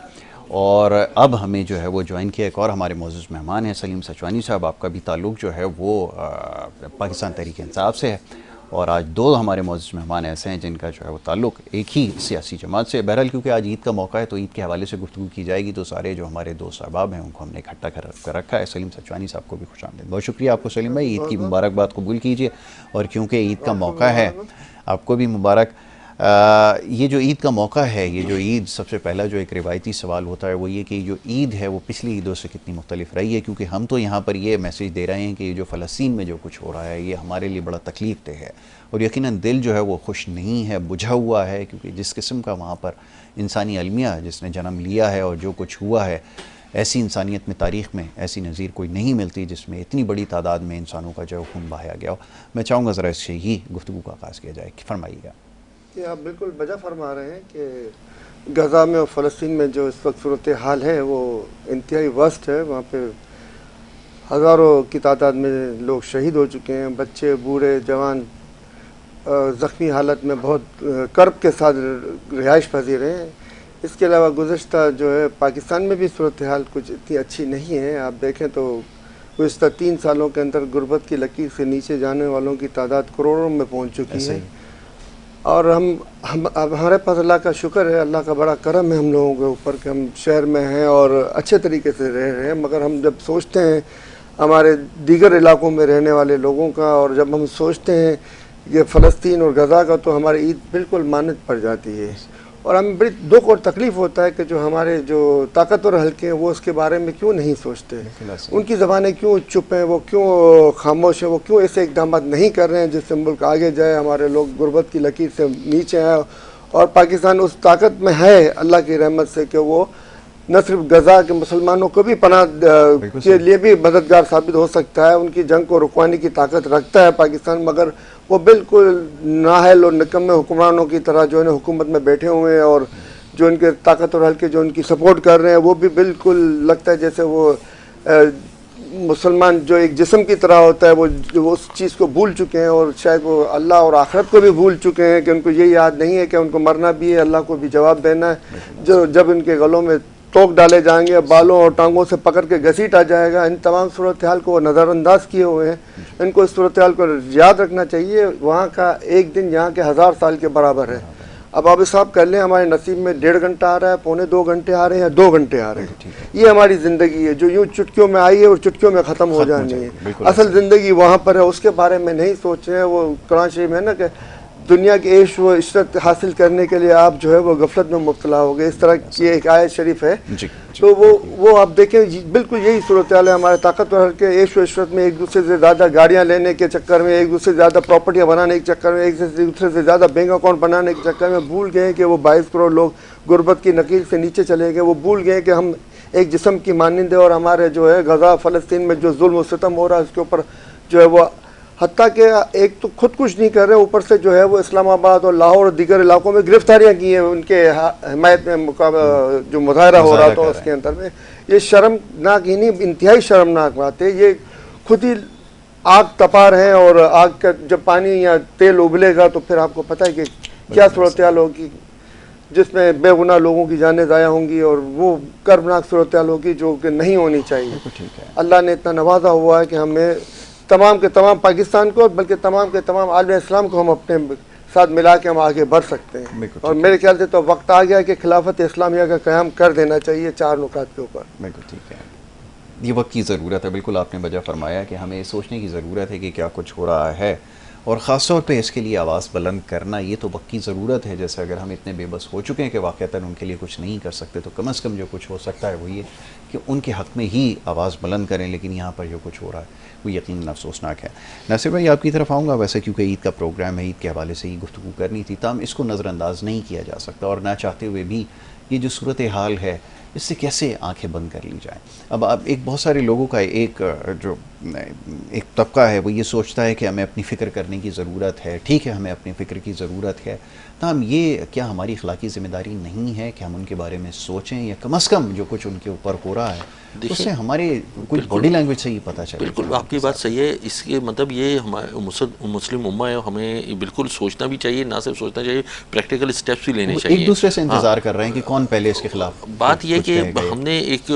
और अब हमें जो है वो ज्वाइन किया एक और हमारे मौजूद मेहमान हैं, सलीम सचवानी साहब। आपका भी ताल्लुक़ जो है वो पाकिस्तान तहरीक इंसाफ से है और आज दो हमारे मौजूद मेहमान ऐसे हैं जिनका जो है वो ताल्लुक़ एक ही सियासी जमात से। बहरहाल क्योंकि आज ईद का मौका है तो ईद के हवाले से गुफ्तगू की जाएगी, तो सारे जो हमारे दोस्त अहबाब हैं उनको हमने इकट्ठा कर रखा है। सलीम सचवानी साहब को भी खुशामदीद, बहुत शुक्रिया आपको सलीम भाई, ईद की मुबारकबाद कबूल कीजिए। और क्योंकि ईद का मौका है, आपको भी मुबारक। ये जो ईद का मौका है, ये जो ईद, सबसे पहला जो एक रिवायती सवाल होता है वो ये कि जो ईद है वो पिछली ईदों से कितनी मुख्तलिफ रही है, क्योंकि हम तो यहाँ पर ये मैसेज दे रहे हैं कि ये जो फ़लस्तीन में जो कुछ हो रहा है ये हमारे लिए बड़ा तकलीफ दे है और यकीनन दिल जो है वो खुश नहीं है, बुझा हुआ है, क्योंकि जिस किस्म का वहाँ पर इंसानी अलमिया जिसने जन्म लिया है और जो कुछ हुआ है, ऐसी इंसानियत में तारीख़ में ऐसी नज़ीर कोई नहीं मिलती जिसमें इतनी बड़ी तादाद में इंसानों का जो खून बहाया गया हो। मैं चाहूँगा ज़रा इससे ही गुफ्तगू का आगाज़ किया जाए, फरमाइएगा। ये आप बिल्कुल बजा फरमा रहे हैं कि गज़ा में और फ़लस्तीन में जो इस वक्त सूरत हाल है वो इंतहाई वर्स्ट है। वहाँ पे हज़ारों की तादाद में लोग शहीद हो चुके हैं, बच्चे, बूढ़े, जवान ज़ख्मी हालत में बहुत कर्ब के साथ रिहाइश पजीर हैं। इसके अलावा गुज़श्ता जो है पाकिस्तान में भी सूरत हाल कुछ इतनी अच्छी नहीं है। आप देखें तो गुज़श्ता 3 सालों के अंदर गुर्बत की लकीर से नीचे जाने वालों की तादाद करोड़ों में पहुँच चुकी है। और हम हमारे पास अल्लाह का शुक्र है, अल्लाह का बड़ा करम है हम लोगों के ऊपर कि हम शहर में हैं और अच्छे तरीके से रह रहे हैं। मगर हम जब सोचते हैं हमारे दीगर इलाकों में रहने वाले लोगों का, और जब हम सोचते हैं ये फ़लस्तीन और गज़ा का, तो हमारी ईद बिल्कुल मानत पड़ जाती है। और हमें बड़ी दुख और तकलीफ़ होता है कि जो हमारे जो ताकतवर हल्के हैं वो उसके बारे में क्यों नहीं सोचते, उनकी ज़बानें क्यों चुप हैं, वो क्यों खामोश हैं, वो क्यों ऐसे इक़दाम नहीं कर रहे हैं जिससे मुल्क आगे जाए, हमारे लोग गुर्बत की लकीर से नीचे आए। और पाकिस्तान उस ताकत में है अल्लाह की रहमत से कि वो न सिर्फ गज़ा के मुसलमानों को भी पनाह के लिए भी मददगार साबित हो सकता है, उनकी जंग को रुकवाने की ताकत रखता है पाकिस्तान, मगर वो बिल्कुल नाअहल और निकम्मे हुक्मरानों की तरह जो है हुकूमत में बैठे हुए हैं और जो इनके ताकतवर हल्के जो उनकी सपोर्ट कर रहे हैं वो भी बिल्कुल लगता है जैसे वो मुसलमान जो एक जिस्म की तरह होता है, वो उस चीज़ को भूल चुके हैं और शायद वो अल्लाह और आखिरत को भी भूल चुके हैं कि उनको ये याद नहीं है कि उनको मरना भी है, अल्लाह को भी जवाब देना है। जो जब इनके गलों में तोक डाले जाएंगे, बालों और टांगों से पकड़ के घसीटा जाएगा, इन तमाम सूरत हाल को वो नज़रअंदाज किए हुए हैं। इनको इस सूरत हाल को याद रखना चाहिए, वहाँ का एक दिन यहाँ के 1000 साल के बराबर है। अब आप हिसाब कर लें, हमारे नसीब में 1.5 घंटा आ रहा है, 2.25 घंटे आ रहे हैं या 2 घंटे आ रहे हैं, ये हमारी ज़िंदगी है जो यूँ चुटकियों में आई है और चुटकियों में ख़त्म हो जानी है। असल ज़िंदगी वहाँ पर है, उसके बारे में नहीं सोच रहे हैं। वो कुरान शरीफ में है ना कि दुनिया की ऐश व इशरत हासिल करने के लिए आप जो है वो गफलत में मुब्तला हो गए, इस तरह की एक आयत शरीफ है। तो वो आप देखें बिल्कुल यही सूरत हाल है। हमारे ताकतवर के ऐश व इशरत में एक दूसरे से ज़्यादा गाड़ियाँ लेने के चक्कर में, एक दूसरे से ज़्यादा प्रॉपर्टियाँ बनाने के चक्कर में, एक दूसरे से ज़्यादा बैंक अकाउंट बनाने के चक्कर में भूल गए कि वो 22 करोड़ लोग गुर्बत की नकीर से नीचे चले गए। वो भूल गए कि हम एक जिस्म की मानंद है और हमारे जो है गज़ा फ़लस्तीन में जो जुल्म व सितम हो रहा है उसके ऊपर जो है वो हत्ता के एक तो खुद कुछ नहीं कर रहे, ऊपर से जो है वो इस्लामाबाद और लाहौर और दीगर इलाकों में गिरफ्तारियां की हैं उनके हिमायत में जो मुजाहरा हो रहा था उसके अंदर में। ये शर्मनाक ही नहीं, इंतहाई शर्मनाक बात है। ये खुद ही आग तपा रहे हैं और आग का जब पानी या तेल उबलेगा तो फिर आपको पता है कि क्या सूरत हाल होगी, जिसमें बेगुनाह लोगों की जानें ज़ाया होंगी और वो कर्बनाक सूरत हाल होगी जो कि नहीं होनी चाहिए। अल्लाह ने इतना नवाजा हुआ है कि हमें तमाम के तमाम पाकिस्तान को बल्कि तमाम के तमाम आलम इस्लाम को हम अपने साथ मिला के हम आगे बढ़ सकते हैं। और मेरे ख्याल से तो वक्त आ गया कि खिलाफत इस्लामिया का क़याम कर देना चाहिए 4 नुकात के ऊपर। बिल्कुल ठीक है, ये वक्त की ज़रूरत है। बिल्कुल आपने वजह फरमाया कि हमें सोचने की ज़रूरत है कि क्या कुछ हो रहा है और ख़ास तौर पे इसके लिए आवाज़ बुलंद करना ये तो वक्त की ज़रूरत है। जैसे अगर हम इतने बेबस हो चुके हैं कि वाक़तन उनके लिए कुछ नहीं कर सकते, तो कम से कम जो कुछ हो सकता है वो ये कि उनके हक़ में ही आवाज़ बुलंद करें। लेकिन यहाँ पर जो कुछ हो रहा है वो यकीनन अफसोसनाक है। नासिर भाई, आपकी तरफ आऊँगा। वैसे क्योंकि ईद का प्रोग्राम है, ईद के हवाले से ही गुफ्तगू करनी थी, तमाम इसको नज़रअंदाज नहीं किया जा सकता और ना चाहते हुए भी ये जो सूरत हाल है इससे कैसे आंखें बंद कर ली जाए। अब एक बहुत सारे लोगों का एक तबका है वो ये सोचता है कि हमें अपनी फ़िक्र करने की ज़रूरत है, ठीक है हमें अपनी फ़िक्र की ज़रूरत है, तमाम ये क्या हमारी अखलाकी ज़िम्मेदारी नहीं है कि हम उनके बारे में सोचें, या कम अज़ कम जो कुछ उनके ऊपर हो रहा है उससे हमारे कुछ बॉडी लैंग्वेज से ही पता चले। बिल्कुल आपकी बात सही है। इसके मतलब ये हमारे मुस्लिम उम्मा है, हमें बिल्कुल सोचना भी चाहिए, ना सिर्फ सोचना चाहिए, प्रैक्टिकल स्टेप्स भी लेने चाहिए। एक दूसरे से इंतज़ार कर रहे हैं कि कौन पहले इसके खिलाफ। बात यह कि हमने एक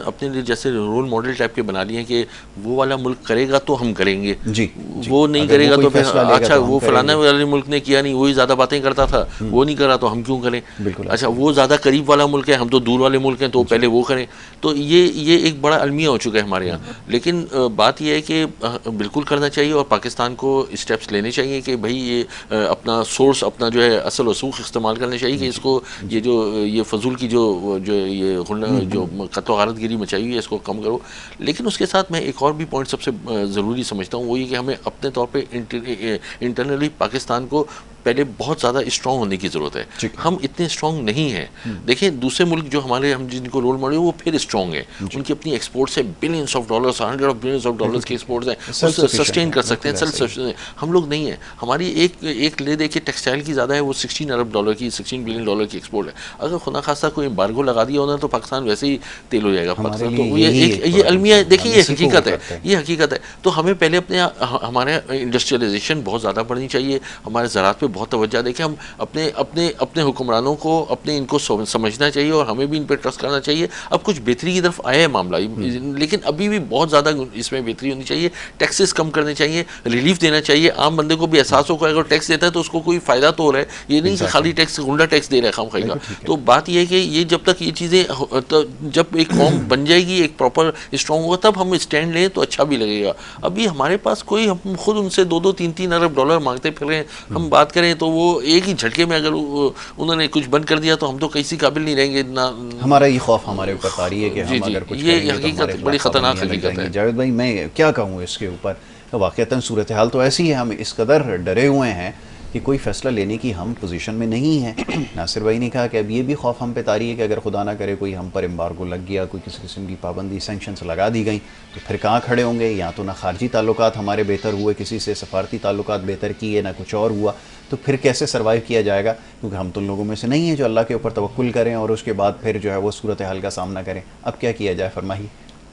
अपने लिए जैसे रोल मॉडल टाइप के बना लिए कि वो वाला मुल्क करेगा तो हम करेंगे, जी, वो नहीं करेगा तो फिर अच्छा वो फलाना वाले मुल्क ने किया नहीं, वही ज़्यादा बातें करता था, वो नहीं करा तो हम क्यों करें। अच्छा वो ज़्यादा करीब वाला मुल्क है, हम तो दूर वाले मुल्क हैं, तो पहले वो करें। तो ये एक बड़ा अलमिया हो चुका है हमारे यहाँ। लेकिन बात यह है कि बिल्कुल करना चाहिए और पाकिस्तान को स्टेप्स लेने चाहिए कि भाई ये अपना सोर्स, अपना जो है असल वसूख इस्तेमाल करना चाहिए कि इसको ये फजूल की जो ये कत्ल गारतगिरी मचाई हुई है इसको कम करो। लेकिन उसके साथ मैं एक और भी पॉइंट सबसे ज़रूरी समझता हूँ, वो ये कि हमें अपने तौर पे इंटरनली पाकिस्तान को पहले बहुत ज़्यादा स्ट्रॉन्ग होने की ज़रूरत है। हम इतने स्ट्रॉन्ग नहीं हैं। देखिए दूसरे मुल्क जो हमारे, हम जिनको रोल मॉडल वो फिर स्ट्रॉन्ग है, उनकी अपनी एक्सपोर्ट्स है, billions of dollars, $100 of billions of dollars की एक्सपोर्ट्स हैं, उससे सस्टेन कर सकते हैं, सेल्फ सस्टेन। हम लोग नहीं है। हमारी एक ले देखिए टेक्सटाइल की ज़्यादा है, वो $16 अरब की, $16 बिलियन की एक्सपोर्ट है। अगर खुदा खासा कोई एम्बार्गो लगा दिया होना तो पाकिस्तान वैसे ही तेल हो जाएगा पाकिस्तान। तो ये अलमिया, देखिए ये हकीकत है, ये हकीकत है। तो हमें पहले हमारे इंडस्ट्रियलाइजेशन बहुत ज़्यादा बढ़नी चाहिए, हमारे ज़राअत पे बहुत तवज्जो देखें। हम अपने हुक्मरानों को इनको समझना चाहिए और हमें भी इन पर ट्रस्ट करना चाहिए। अब कुछ बेहतरी की तरफ आया है मामला, लेकिन अभी भी बहुत ज़्यादा इसमें बेहतरी होनी चाहिए। टैक्सेस कम करने चाहिए, रिलीफ देना चाहिए, आम बंदे को भी एहसास होगा अगर टैक्स देता है तो उसको कोई फ़ायदा तो हो रहा है, ये नहीं कि खाली टैक्स गुंडा टैक्स दे रहा है खाम खाएगा। तो बात यह है कि ये जब तक ये चीज़ें, जब एक कौम बन जाएगी, एक प्रॉपर स्ट्रॉन्ग होगा, तब हम स्टैंड लें तो अच्छा भी लगेगा। अभी हमारे पास कोई, हम खुद उनसे $2-2, $3-3 अरब डॉलर मांगते फिर रहे हैं। हम बात करें तो वो एक ही झटके में अगर उन्होंने कुछ बंद कर दिया तो हम तो किसी काबिल नहीं रहेंगे ना। हमारा ये खौफ हमारे ऊपर तारी है कि हम अगर कुछ ये हकीकत बड़ी ख़तरनाक हकीकत है। जावेद भाई मैं क्या कहूँ इसके ऊपर, वाक़तन सूरत हाल तो ऐसी है, हम इस कदर डरे हुए हैं कि कोई फ़ैसला लेने की हम पोजीशन में नहीं है। नासिर भाई ने कहा कि अब ये भी खौफ हम पे तारी है कि अगर खुदा ना करे कोई हम पर एम्बार्गो लग गया, कोई किसी किस्म की पाबंदी, सैंक्शंस लगा दी गई, तो फिर कहाँ खड़े होंगे। या तो ना खारजी ताल्लुकात हमारे बेहतर हुए, किसी से सफारती ताल्लुकात बेहतर किए, ना कुछ और हुआ, तो फिर कैसे सर्वाइव किया जाएगा। क्योंकि हम तो उन लोगों में से नहीं हैं जो अल्लाह के ऊपर तवक्कुल करें और उसके बाद फिर जो है वो सूरत हाल का सामना करें। अब क्या किया जाए, फरमाइए।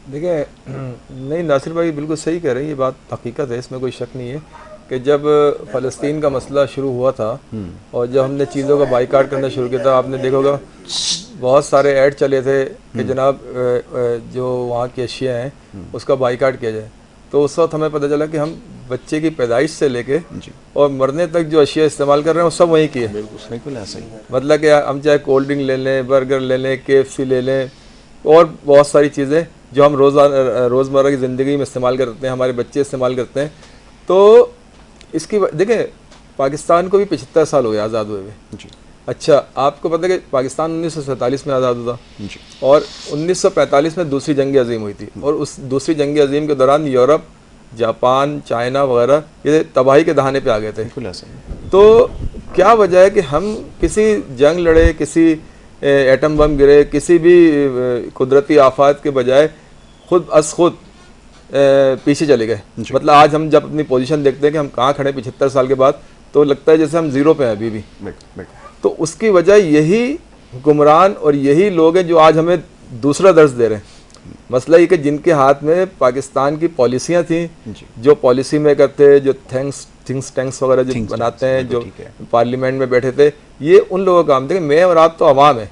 देखिए, नहीं नासिर भाई बिल्कुल सही कह रहे हैं, ये बात हकीकत है, इसमें कोई शक नहीं है कि जब फ़लस्तीन का मसला शुरू हुआ था और जब हमने चीज़ों का बाइकाट करना शुरू किया था, आपने देखा होगा बहुत सारे ऐड चले थे कि जनाब जो वहाँ की अशिया हैं उसका बाइकाट किया जाए। तो उस वक्त हमें पता चला कि हम बच्चे की पैदाइश से लेके और मरने तक जो अशिया इस्तेमाल कर रहे हैं वो सब वहीं की है। बिल्कुल ऐसा ही। मतलब कि हम चाहे कोल्ड ड्रिंक ले लें, बर्गर ले लें, KFC ले लें और बहुत सारी चीज़ें जो हम रोज़मर्रा की ज़िंदगी में इस्तेमाल करते हैं, हमारे बच्चे इस्तेमाल करते हैं। तो इसकी देखें, पाकिस्तान को भी 75 साल हो गए आज़ाद हुए हुए। अच्छा, आपको पता है कि पाकिस्तान 1947 में आज़ाद हुआ और 1945 में दूसरी जंग अज़ीम हुई थी, और उस दूसरी जंग अज़ीम के दौरान यूरोप, जापान, चाइना वगैरह ये तबाही के दहाने पे आ गए थे। तो क्या वजह है कि हम किसी जंग लड़े, किसी एटम बम गिरे, किसी भी कुदरती आफात के बजाय खुद पीछे चले गए। मतलब आज हम जब अपनी पोजीशन देखते हैं कि हम कहाँ खड़े 75 साल के बाद, तो लगता है जैसे हम ज़ीरो पे हैं अभी भी। तो उसकी वजह यही हुक्मरान और यही लोग हैं जो आज हमें दूसरा दर्ज दे रहे हैं। मसला ये कि जिनके हाथ में पाकिस्तान की पॉलिसियाँ थी, जो पॉलिसी मेकर थे, जो थिंक्स टैंक्स वगैरह जो बनाते हैं, जो पार्लियामेंट में बैठे थे, ये उन लोगों का काम था। मैं और आप तो अवाम है,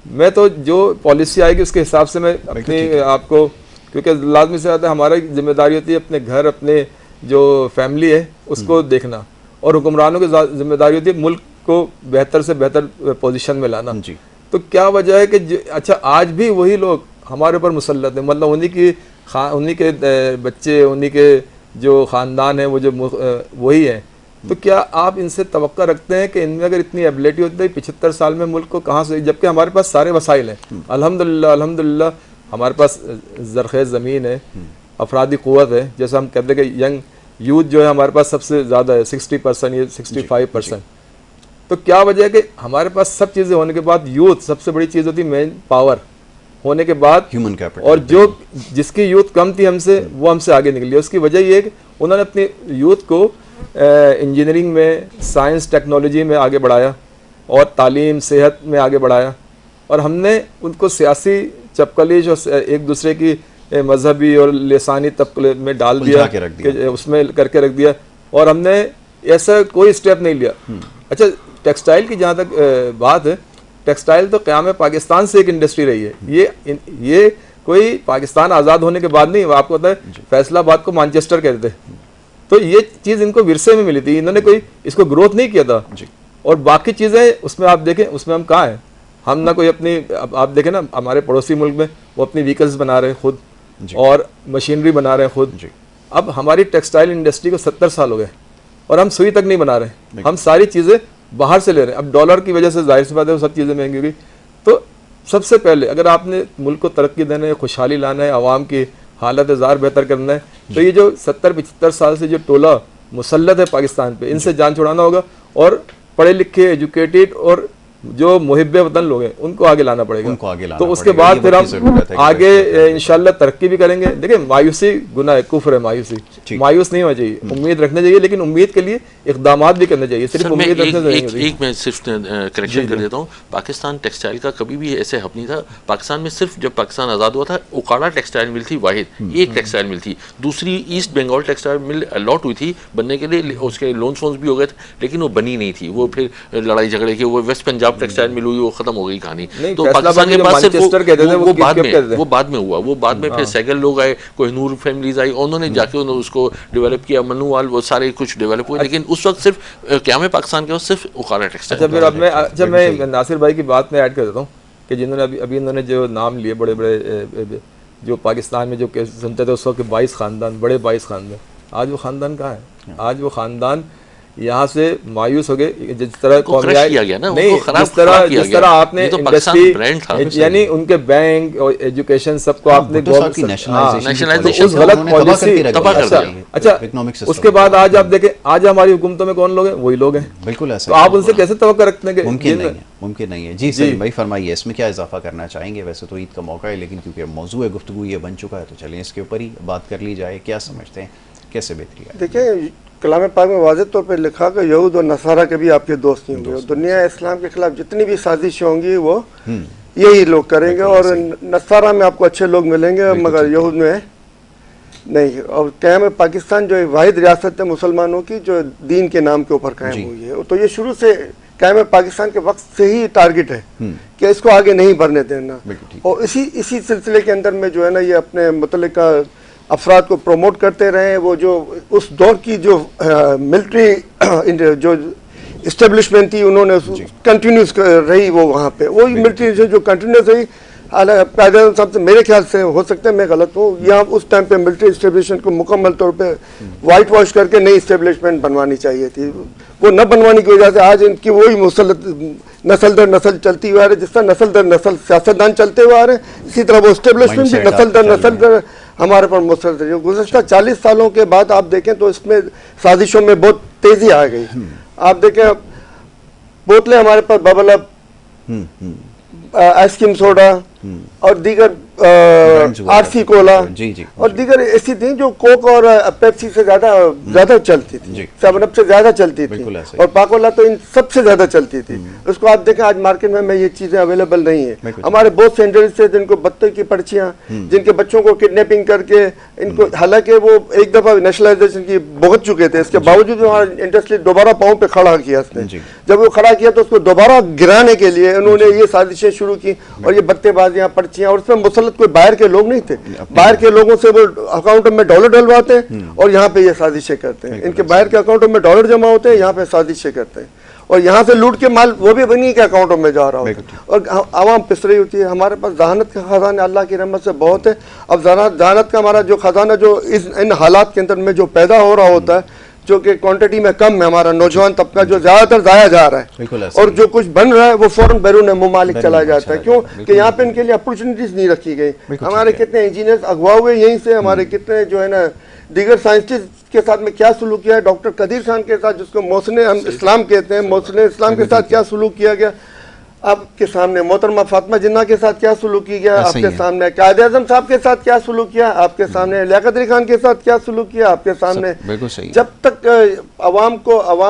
मैं तो जो पॉलिसी आएगी उसके हिसाब से मैं अपने आपको, क्योंकि लाजमी से ज़्यादा हमारी जिम्मेदारी होती है अपने घर, अपने जो फैमिली है उसको देखना, और हुक्मरानों की जिम्मेदारी होती है मुल्क को बेहतर से बेहतर पोजीशन में लाना। तो क्या वजह है कि अच्छा आज भी वही लोग हमारे ऊपर मुसल्लत है, मतलब उन्हीं के बच्चे, उन्हीं के जो ख़ानदान है वो जो वही है। तो क्या आप इनसे तवक्का रखते हैं कि इनमें अगर इतनी एबिलिटी होती है 75 साल में मुल्क को कहाँ से, जबकि हमारे पास सारे वसाइल हैं, अल्हम्दुलिल्लाह हमारे पास ज़रख़ेज़ ज़मीन है, अफरादी क़ुव्वत है, जैसा हम कहते हैं कि यंग यूथ जो है हमारे पास सबसे ज़्यादा है, 60% या 65%। तो क्या वजह है कि हमारे पास सब चीज़ें होने के बाद यूथ सबसे बड़ी चीज़ होती है, मेन पावर, होने के बाद ह्यूमन कैपिटल, और जो जिसकी यूथ कम थी हमसे, वो हमसे आगे निकली। उसकी वजह ये है कि उन्होंने अपनी यूथ को इंजीनियरिंग में, साइंस टेक्नोलॉजी में आगे बढ़ाया और तालीम सेहत में आगे बढ़ाया, और हमने उनको सियासी चपकलिश और एक दूसरे की मजहबी और लिसानी तबके में डाल दिया, उसमें करके रख दिया, और हमने ऐसा कोई स्टेप नहीं लिया। अच्छा, टेक्सटाइल की जहाँ तक बात है, टेक्सटाइल तो क़याम पाकिस्तान से एक इंडस्ट्री रही है। ये कोई पाकिस्तान आज़ाद होने के बाद नहीं, आपको पता है फैसलाबाद को मैनचेस्टर कहते थे, तो ये चीज़ इनको विरसे में मिली थी, इन्होंने कोई इसको ग्रोथ नहीं किया था। और बाकी चीज़ें उसमें आप देखें, उसमें हम कहाँ हैं, हम ना कोई अपनी, आप देखें ना हमारे पड़ोसी मुल्क में वो अपनी व्हीकल्स बना रहे हैं खुद और मशीनरी बना रहे हैं खुद। अब हमारी टेक्सटाइल इंडस्ट्री को 70 साल हो गए और हम सुई तक नहीं बना रहे, हम सारी चीज़ें बाहर से ले रहे हैं। अब डॉलर की वजह से जाहिर सी बात है वो सब चीज़ें महंगी हुई। तो सबसे पहले अगर आपने मुल्क को तरक्की देना है, खुशहाली लाना है, आवाम की हालत ज़ार बेहतर करना है, तो ये जो 70-75 साल से जो टोला मुसल्लत है पाकिस्तान पे, इनसे जान छुड़ाना होगा, और पढ़े लिखे एजुकेटेड और जो मुहिब्बे वतन लोग हैं उनको आगे लाना पड़ेगा, उनको आगे लाना तो उसके बाद फिर हम आगे इंशाल्लाह तरक्की भी करेंगे। देखिए, मायूसी गुनाह है, कुफ्र है मायूसी, मायूस नहीं होना चाहिए, उम्मीद रखना चाहिए, लेकिन उम्मीद के लिए इक़दामात भी करने चाहिए, सिर्फ उम्मीद रखने से एक मैं सिर्फ करेक्शन कर देता हूँ, पाकिस्तान टेक्सटाइल का कभी भी ऐसे हब नहीं था। पाकिस्तान में सिर्फ जब पाकिस्तान आज़ाद हुआ था, उकाड़ा टेक्सटाइल मिल थी वाहिद, एक टेक्सटाइल मिल थी, दूसरी East Bengal textile mill allot हुई थी बनने के लिए, उसके लोन्स वोन्स भी हो गए थे, लेकिन वो बनी नहीं थी। वो फिर लड़ाई झगड़े की, वो वेस्ट पंजाब टेक्सटाइल मिल हुई, वो खत्म हो गई कहानी। तो पाकिस्तान के पास सिर्फ वो बाद में हुआ, वो बाद में फिर सैगल लोग आए, कोहिनूर फैमिलीज आई, उन्होंने जाके उसको डेवलप किया, मनुवाल, वो सारे कुछ डेवलप हुए, लेकिन उस वक्त सिर्फ क़याम पाकिस्तान के सिर्फ उकाड़ा टेक्सटाइल। अच्छा, फिर अब मैं नासिर भाई की बात में ऐड कर देता हूँ कि जिन्होंने अभी इन्होंने जो नाम लिए बड़े बड़े, जो पाकिस्तान में जो सुनते थे उस वक्त 22 ख़ानदान, बड़े 22 ख़ानदान, आज वो ख़ानदान कहाँ है? आज वो ख़ानदान यहाँ से मायूस हो गए। जिस तरह जिस तरह आपने इंडस्ट्री, यानी उनके बैंक और एजुकेशन सबको आपने गलत पॉलिसी। अच्छा, उसके बाद आज आप देखें, आज हमारी हुकूमतों में कौन लोग हैं? वही लोग हैं। बिल्कुल ऐसा। तो आप उनसे कैसे तवक्को रखते हैं? मुमकिन नहीं है। जी सलीम भाई फरमाइए, इसमें क्या इजाफा करना चाहेंगे? वैसे तो ईद का मौका है, लेकिन क्योंकि मौजू है गुफ्तगू ये बन चुका है, तो चलिए इसके ऊपर ही बात कर ली जाए। क्या समझते हैं, कैसे बेहतरी है? देखिए, कलाम पाक में वाज़ेह तौर पर लिखा कि यहूद और नसारा के भी आपके दोस्त नहीं होंगे, दुनिया इस्लाम के खिलाफ जितनी भी साजिशें होंगी वो यही लोग करेंगे, और नसारा में आपको अच्छे लोग मिलेंगे मगर यहूद में नहीं। और क़याम पाकिस्तान जो वाहिद रियासत है मुसलमानों की जो दीन के नाम के ऊपर कायम हुई है, तो ये शुरू से क़याम पाकिस्तान के वक्त से ही टारगेट है कि इसको आगे नहीं बढ़ने देना। और इसी सिलसिले के अंदर में जो है ना, ये अपने मुतल्लिका अफराद को प्रमोट करते रहे। वो जो उस दौर की जो मिलिट्री जो इस्टेब्लिशमेंट थी, उन्होंने कंटिन्यूस रही वो वहाँ पे, वही मिलिट्री जो कंटिन्यूस रही। हालांकि साहब से मेरे ख्याल से हो सकता है मैं गलत हूँ, यहाँ उस टाइम पे मिलिट्री इस्टेब्लिशमेंट को मुकम्मल तौर पे वाइट वॉश करके नई इस्टेब्लिशमेंट बनवानी चाहिए थी। वो न बनवाने की वजह से आज इनकी वही मुसलत नस्ल दर नस्ल चलती हुई आ रही है। जिस तरह नस्ल दर नस्ल सियासतदान चलते हुए आ रहे हैं, इसी तरह वो इस्टेब्लिशमेंट भी नस्ल दर हमारे पर मुसलसल। गुज़श्ता 40 सालों के बाद आप देखें तो इसमें साजिशों में बहुत तेज़ी आ गई। आप देखें, बोतलें हमारे पास बबल अप, आइसक्रीम सोडा और दीगर आरसी कोला और दीगर ऐसी थी जो कोक और पेप्सी से ज्यादा चलती थी, 7 अप से ज्यादा चलती थी, और पाकोला तो इन सबसे ज्यादा चलती थी। उसको आप देखें आज मार्केट में ये चीजें अवेलेबल नहीं है। हमारे बहुत से इंडस्ट्रीज थे जिनको बत्तों की पर्चियां, जिनके बच्चों को किडनैपिंग करके इनको, हालांकि वो एक दफा नेशनलाइजेशन की भुगत चुके थे, इसके बावजूद हमारा इंडस्ट्री दोबारा पाँव पे खड़ा किया उसने। जब वो खड़ा किया तो उसको दोबारा गिराने के लिए उन्होंने ये साजिशें शुरू की, और ये बत्तेबाजियां, पर्चियां, और उसमें मुसल्लत कोई बाहर के लोग नहीं थे, बाहर के लोगों से वो अकाउंट में डॉलर डलवाते हैं और यहाँ पे ये साजिशें करते हैं। इनके बाहर के अकाउंटों में डॉलर जमा होते हैं, यहाँ पे साजिशें करते हैं, और यहाँ से लूट के माल वो भी बनी के अकाउंटों में जा रहा होता है, और आवाम पिस रही होती है। हमारे पास जहानत का खजाना अल्लाह की रहमत से बहुत है। अब जहानत का हमारा जो खजाना जो इन हालात के अंदर में जो पैदा हो रहा होता है, जो कि क्वांटिटी में कम है, हमारा नौजवान तबका जो ज्यादातर जाया जा रहा है, और जो कुछ बन रहा है वो फौरन बैरून मुमालिक चला जाता है। क्यों कि यहाँ पे इनके लिए अपॉर्चुनिटीज नहीं रखी गई। हमारे कितने इंजीनियर्स अगवा हुए यहीं से, हमारे कितने जो है ना दीगर साइंटिस्ट के साथ में क्या सलूक किया है, डॉक्टर कदीर खान के साथ जिसको मोहसिन इस्लाम कहते हैं, मोहसिन इस्लाम के साथ क्या सलूक किया गया। आपके सामने मोहतरमा फातिमा जिन्ना के साथ क्या सलूक किया गया, ऐसा ही आपके है। सामने कायद आज़म साहब के साथ क्या सलूक किया, आपके सामने लियाकत अली खान के साथ क्या सलूक किया, आपके सामने। बिल्कुल सही है। जब तक अवाम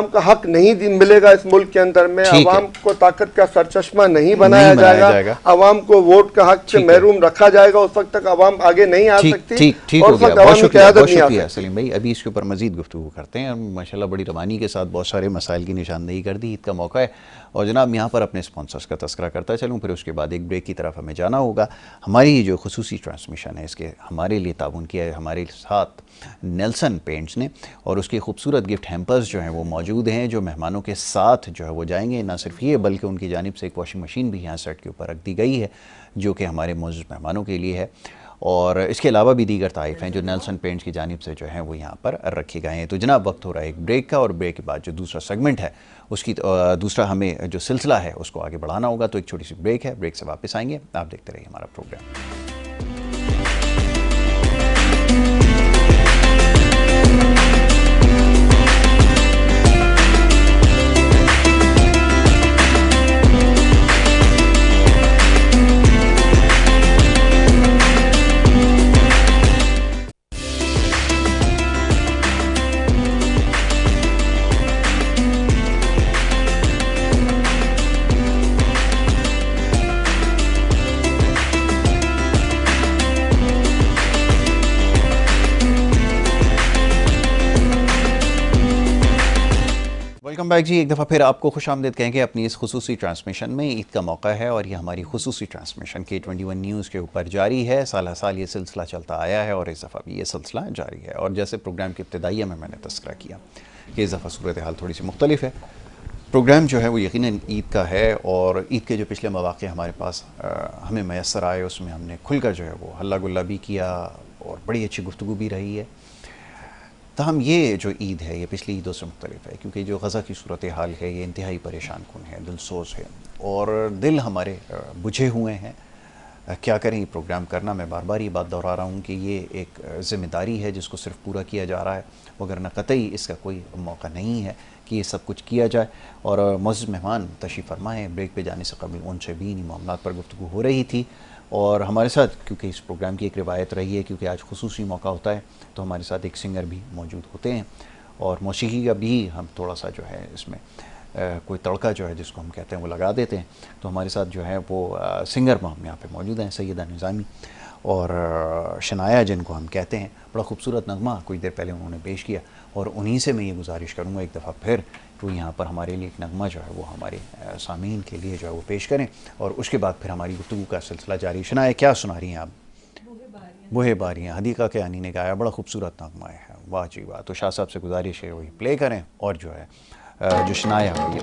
का हक नहीं मिलेगा इस मुल्क के अंदर में, ठीक है। अवाम को ताकत का सरचश्मा नहीं बनाया जाएगा, अवाम को वोट का हक से महरूम रखा जाएगा, उस वक्त तक अवाम आगे नहीं आ सकती। ठीक और हो उस गया, वक्त बहुत अवामी शुक्रिया, क़यादत बहुत नहीं आ शुक्रिया सकती। सलीम भाई। अभी इसके ऊपर मजीद गुफ्तगू करते हैं। माशाल्लाह बड़ी रवानी के साथ बहुत सारे मसाइल की निशानदेही कर दी, ईद का मौका है। और जनाब यहाँ पर अपने स्पॉन्सर्स का तस्करा करता चलूँ, फिर उसके बाद एक ब्रेक की तरफ हमें जाना होगा। हमारी जो खुसूसी ट्रांसमिशन है, इसके हमारे लिए ताउन किया है हमारे साथ नेल्सन पेंट्स ने, और उसके खूबसूरत गिफ्ट हैम्पर्स जो हैं वो मौजूद हैं, जो मेहमानों के साथ जो है वो जाएंगे। ना सिर्फ ये, बल्कि उनकी जानिब से एक वॉशिंग मशीन भी यहाँ सेट के ऊपर रख दी गई है, जो कि हमारे मौजूद मेहमानों के लिए है। और इसके अलावा भी दीगर ताइफ हैं जो नेल्सन पेंट्स की जानिब से जो हैं वो यहाँ पर रखे गए हैं। तो जनाब वक्त हो रहा है एक ब्रेक का, और ब्रेक के बाद जो दूसरा सेगमेंट है उसकी दूसरा हमें जो सिलसिला है उसको आगे बढ़ाना होगा। तो एक छोटी सी ब्रेक है, ब्रेक से वापस आएंगे। आप देखते रहिए हमारा प्रोग्राम। वेलकम बैक जी, एक दफ़ा फिर आपको खुश आमदीद कहेंगे अपनी इस खुसूसी ट्रांसमिशन में। ईद का मौका है और ये हमारी खुसूसी ट्रांसमिशन K21 न्यूज़ के ऊपर जारी है। साल साल ये सिलसिला चलता आया है और इस दफ़ा भी ये सिलसिला जारी है। और जैसे प्रोग्राम की इब्तिदाइया में मैंने तस्करा किया कि इस दफ़ा सूरत हाल थोड़ी सी मुख्तलिफ है। प्रोग्राम जो है वो यकीनन ईद का है, और ईद के जो पिछले मौक़े हमारे पास हमें मैसर आए, उसमें हमने खुलकर जो है वो हल्ला गुल्ला भी किया और बड़ी अच्छी गुफ्तगू भी रही है। तहम ये जो ईद है ये पिछली ईदों से मुख्तलिफ है, क्योंकि जो गज़ा की सूरत हाल है ये इंतहाई परेशान कुन है, दिलसोज है, और दिल हमारे बुझे हुए हैं। क्या करें, ये प्रोग्राम करना, मैं बार बार ये बात दोहरा रहा हूँ कि ये एक ज़िम्मेदारी है जिसको सिर्फ पूरा किया जा रहा है, वगरना कतई इसका कोई मौका नहीं है कि ये सब कुछ किया जाए। और मुअज़्ज़ज़ मेहमान तशरीफ़ फरमा हैं, ब्रेक पे जाने से कबल उनसे भी इन्हीं मामलात पर गुफ्तगू हो रही थी। और हमारे साथ, क्योंकि इस प्रोग्राम की एक रिवायत रही है, क्योंकि आज खुसूसी मौका होता है, तो हमारे साथ एक सिंगर भी मौजूद होते हैं, और मौसीकी का भी हम थोड़ा सा जो है इसमें कोई तड़का जो है जिसको हम कहते हैं वो लगा देते हैं। तो हमारे साथ जो है वो सिंगर हम यहाँ पे मौजूद हैं, सैयदा निज़ामी और शनाया जिनको हम कहते हैं। बड़ा खूबसूरत नगमा कुछ देर पहले उन्होंने पेश किया, और उन्हीं से मैं ये गुजारिश करूँगा एक दफ़ा फिर तो यहाँ पर हमारे लिए एक नगमा जो है वो हमारे सामीन के लिए जो है वो पेश करें, और उसके बाद फिर हमारी गुफ्तगू का सिलसिला जारी। शनाया, क्या सुना रही हैं आप? बूहे बारियाँ, हदीका के आनी ने गाया, बड़ा खूबसूरत नगमा है, वाह जी वाह। तो शाह साहब से गुजारिश है वही प्ले करें, और जो है जो शनाया हुई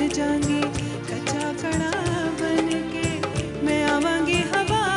जाएंगी कच्चा कड़ा बन के, मैं आवांगी हवा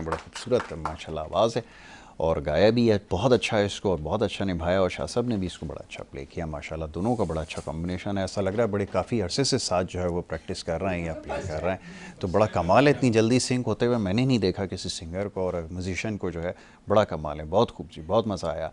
हैं, बड़ा खूबसूरत माशाल्लाह आवाज़ है और गाया भी है, बहुत अच्छा है इसको और बहुत अच्छा निभाया और शाह साहब ने भी इसको बड़ा अच्छा प्ले किया माशाल्लाह। दोनों का बड़ा अच्छा कॉम्बिनेशन है, ऐसा लग रहा है बड़े काफ़ी अरसे से साथ जो है वो प्रैक्टिस कर रहे हैं या प्ले कर रहे हैं। तो बड़ा कमाल है, इतनी जल्दी सिंक होते हुए मैंने नहीं देखा किसी सिंगर को और म्यूजिशियन को, जो है बड़ा कमाल है, बहुत खूब जी, बहुत मज़ा आया।